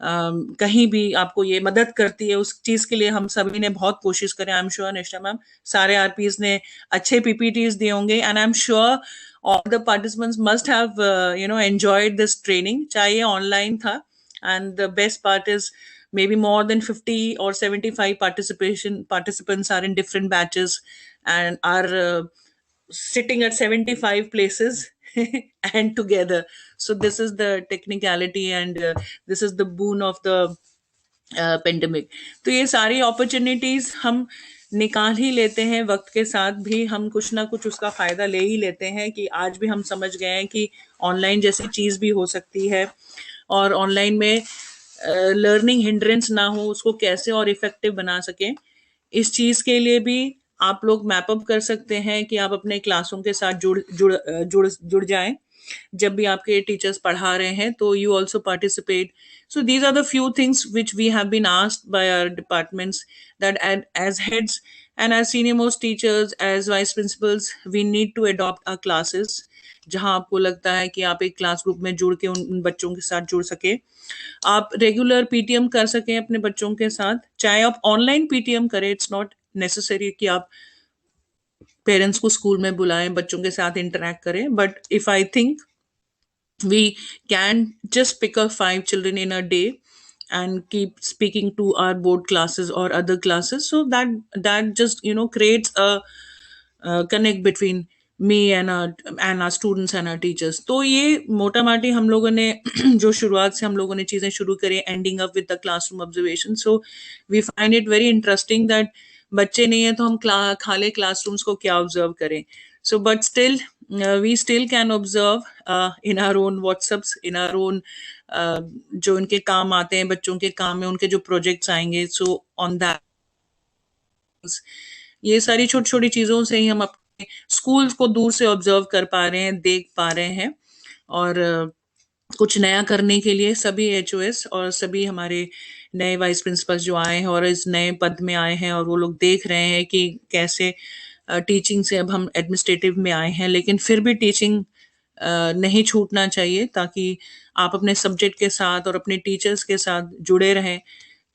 कहीं भी आपको ये मदद करती है, उस चीज के लिए हम सभी ने बहुत कोशिश करें। आई एम श्योर निष्ठा मैम सारे आरपीज ने अच्छे पीपीटीज दिए होंगे, and I am sure all the participants must have enjoyed this training, चाहे ये online था, and the best part is maybe more than 50 or 75 participants are in different batches and are sitting at 75 places and together. So this is the technicality, and this is the boon of the pandemic. तो ये सारी अपॉर्चुनिटीज हम निकाल ही लेते हैं, वक्त के साथ भी हम कुछ ना कुछ उसका फायदा ले ही लेते हैं कि आज भी हम समझ गए हैं कि ऑनलाइन जैसी चीज भी हो सकती है, और ऑनलाइन में लर्निंग हिंड्रेंस ना हो, उसको कैसे और इफेक्टिव बना सके, इस चीज के लिए भी आप लोग मैप अप कर सकते हैं कि आप अपने क्लासों के साथ जुड़ जाएं। जब भी आपके टीचर्स पढ़ा रहे हैं तो you also participate. So these are the few things which we have been asked by our departments, that as heads and as senior most teachers, as vice principals, we need to adopt our classes, जहां आपको लगता है कि आप एक क्लास ग्रुप में जुड़ के उन बच्चों के साथ जुड़ सके, आप रेगुलर पीटीएम कर सकें अपने बच्चों के साथ, चाहे आप ऑनलाइन पीटीएम करें, इट्स नॉट नेसेसरी कि आप पेरेंट्स को स्कूल में बुलाएं, बच्चों के साथ इंटरेक्ट करें, but if I think we can just pick up 5 children in a day and keep speaking to our board classes or other classes, so that just creates a connect between me and our students and our teachers. तो ये मोटा माटी हम लोगों ने जो शुरुआत से हम लोगों ने चीजें शुरू करी, ending up with the classroom observation. So we find it very interesting that बच्चे नहीं है तो हम खाली क्लासरूम्स को क्या ऑब्जर्व करें. So but still we still can observe in our own WhatsApps, in our own जो उनके काम आते हैं, बच्चों के काम में उनके जो प्रोजेक्ट्स आएंगे, so on that ये सारी छोटी छोटी चीजों से ही हम अपने स्कूल्स को दूर से ऑब्जर्व कर पा रहे हैं, देख पा रहे हैं, और कुछ नया करने के लिए सभी एचओएस और सभी हमारे नए वाइस प्रिंसिपल जो आए हैं और इस नए पद में आए हैं, और वो लोग देख रहे हैं कि कैसे टीचिंग से अब हम एडमिनिस्ट्रेटिव में आए हैं, लेकिन फिर भी टीचिंग नहीं छूटना चाहिए, ताकि आप अपने सब्जेक्ट के साथ और अपने टीचर्स के साथ जुड़े रहें,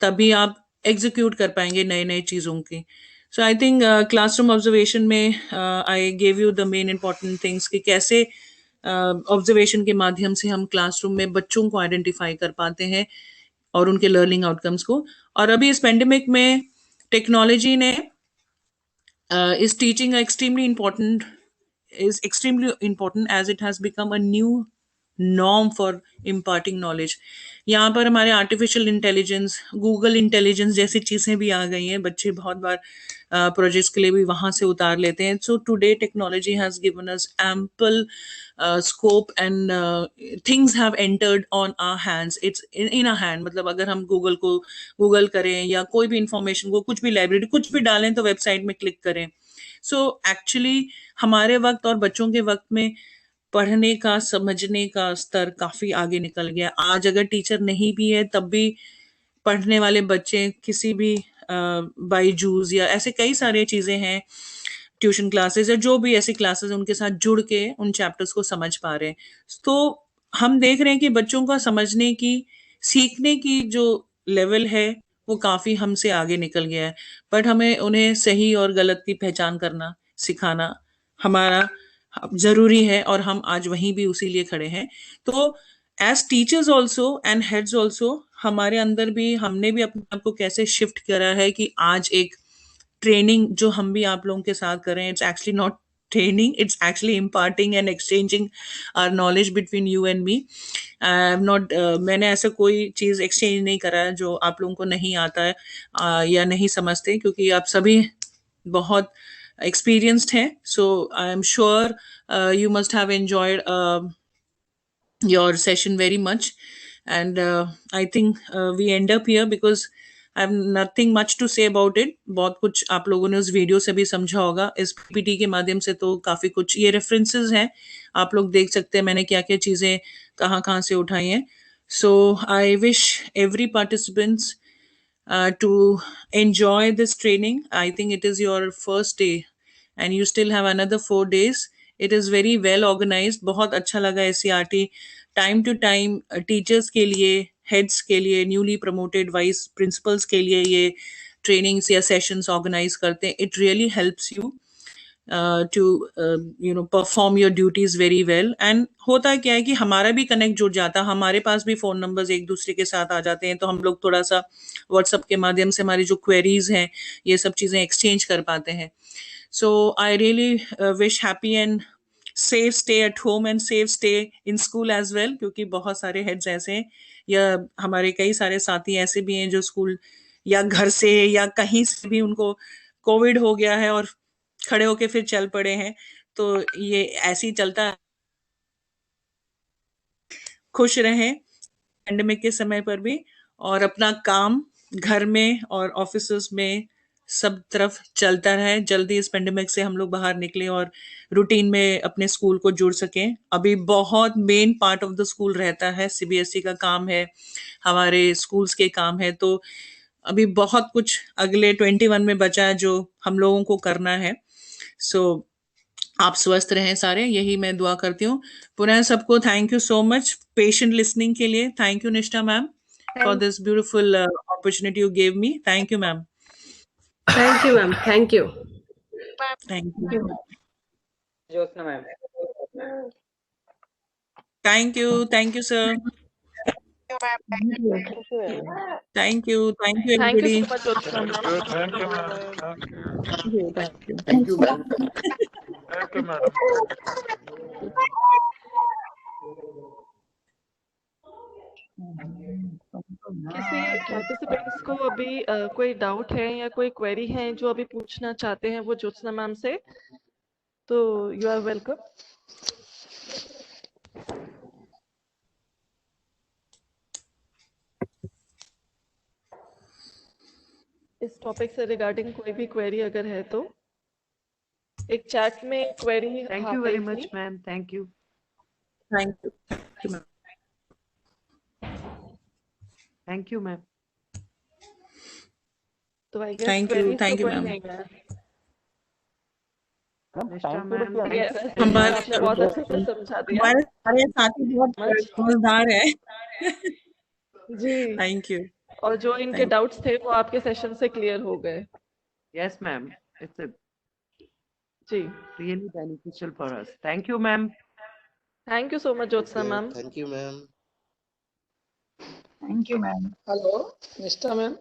तभी आप एग्जीक्यूट कर पाएंगे नए नए चीज़ों की. सो आई थिंक क्लासरूम ऑब्जर्वेशन में I gave you the main important things कि कैसे ऑब्जर्वेशन के माध्यम से हम क्लासरूम में बच्चों को आइडेंटिफाई कर पाते हैं और उनके लर्निंग आउटकम्स को. और अभी इस पेंडेमिक में टेक्नोलॉजी ने is teaching extremely important as it has become a new norm for imparting knowledge. यहाँ पर हमारे आर्टिफिशियल इंटेलिजेंस, गूगल इंटेलिजेंस जैसी चीजें भी आ गई हैं, बच्चे बहुत बार प्रोजेक्ट्स के लिए भी वहां से उतार लेते हैं. So today technology has given us ample scope and things have entered on our hands, it's in our hand. मतलब अगर हम गूगल करें या कोई भी इंफॉर्मेशन को, कुछ भी लाइब्रेरी कुछ भी डालें तो वेबसाइट में क्लिक करें. सो एक्चुअली हमारे वक्त और बच्चों के वक्त में पढ़ने का, समझने का स्तर काफी आगे निकल गया. आज अगर टीचर नहीं भी है तब भी पढ़ने वाले बच्चे किसी भी बाईजूस या ऐसे कई सारे चीजें हैं, ट्यूशन क्लासेस या जो भी ऐसी क्लासेस उनके साथ जुड़ के उन चैप्टर्स को समझ पा रहे हैं. तो हम देख रहे हैं कि बच्चों का समझने की, सीखने की जो लेवल है वो काफी हमसे आगे निकल गया है, बट हमें उन्हें सही और गलत की पहचान करना, सिखाना हमारा जरूरी है, और हम आज वहीं भी उसी लिए खड़े हैं. तो as teachers also and heads also हमारे अंदर भी, हमने भी अपने आप को कैसे शिफ्ट करा है कि आज एक ट्रेनिंग जो हम भी आप लोगों के साथ कर रहे हैं, it's actually not training, it's actually imparting and exchanging our knowledge between you and me. मैंने ऐसा कोई चीज एक्सचेंज नहीं करा है जो आप लोगों को नहीं आता है या नहीं समझते, क्योंकि आप सभी बहुत experienced हैं. So I am sure you must have enjoyed your session very much. and I think we end up here because I have nothing much to say about it. बहुत कुछ आप लोगों ने उस वीडियो से भी समझा होगा, इस पीपीटी के माध्यम से तो काफी कुछ ये रेफरेंसेस हैं, आप लोग देख सकते हैं मैंने क्या क्या चीजें कहाँ कहाँ से उठाई हैं. So I wish every participants to enjoy this training. I think it is your first day and you still have another 4 days. It is very well organized. बहुत अच्छा लगा SCRT time to time teachers के लिए, हेड्स के लिए, न्यूली प्रमोटेड वाइस प्रिंसिपल्स के लिए ये ट्रेनिंग्स या सेशंस ऑर्गेनाइज करते हैं. It really helps you to perform your duties very well. And होता क्या है कि हमारा भी कनेक्ट जुड़ जाता है, हमारे पास भी फोन नंबर्स एक दूसरे के साथ आ जाते हैं, तो हम लोग थोड़ा सा व्हाट्सएप के माध्यम से हमारी जो क्वेरीज हैं ये सब चीजें एक्सचेंज कर पाते हैं. So I really wish happy and safe stay at home and safe stay in school as well, क्योंकि बहुत सारे हेड्स ऐसे हैं या हमारे कई सारे साथी ऐसे भी हैं जो स्कूल या घर से या कहीं से भी उनको कोविड हो गया है और खड़े होके फिर चल पड़े हैं. तो ये ऐसे ही चलता है. खुश रहें पेंडेमिक के समय पर भी, और अपना काम घर में और ऑफिस में सब तरफ चलता रहे. जल्दी इस पेंडेमिक से हम लोग बाहर निकले और रूटीन में अपने स्कूल को जुड़ सकें. अभी बहुत main part of the school रहता है, सीबीएसई का काम है, हमारे स्कूल्स के काम है, तो अभी बहुत कुछ अगले 21 में बचा है जो हम लोगों को करना है. सो आप स्वस्थ रहें सारे, यही मैं दुआ करती हूँ. पुनः सबको thank you so much patient listening के लिए. थैंक यू निष्ठा ma'am for this beautiful opportunity you gave me. Thank you ma'am. Thank you ma'am. Thank you. Thank you. Jyotsna ma'am. Thank you sir. Thank you everybody. Thank you so much, Jyotsna ma'am. Thank you ma'am. किसी पार्टिसिपेंट्स को अभी कोई डाउट है या कोई क्वेरी है जो अभी पूछना चाहते हैं वो ज्योत्सना मैम से, तो यू आर वेलकम. इस टॉपिक से रिगार्डिंग कोई भी क्वेरी अगर है तो एक चैट में query. Thank you very much ma'am. Thank you. Thank you ma'am. Thank you ma'am. तो I guess Thank you ma'am. आपने बहुत अच्छे से समझा दिया. हमारे सारे साथी बहुत समझदार है. जी थैंक यू. और जो इनके डाउट्स थे वो आपके सेशन से क्लियर हो गए. Yes ma'am. इट्स जी really beneficial for us. Thank you ma'am. Thank you so much Jyotsna ma'am. Thank you ma'am. Thank you ma'am. Hello Nishtha ma'am.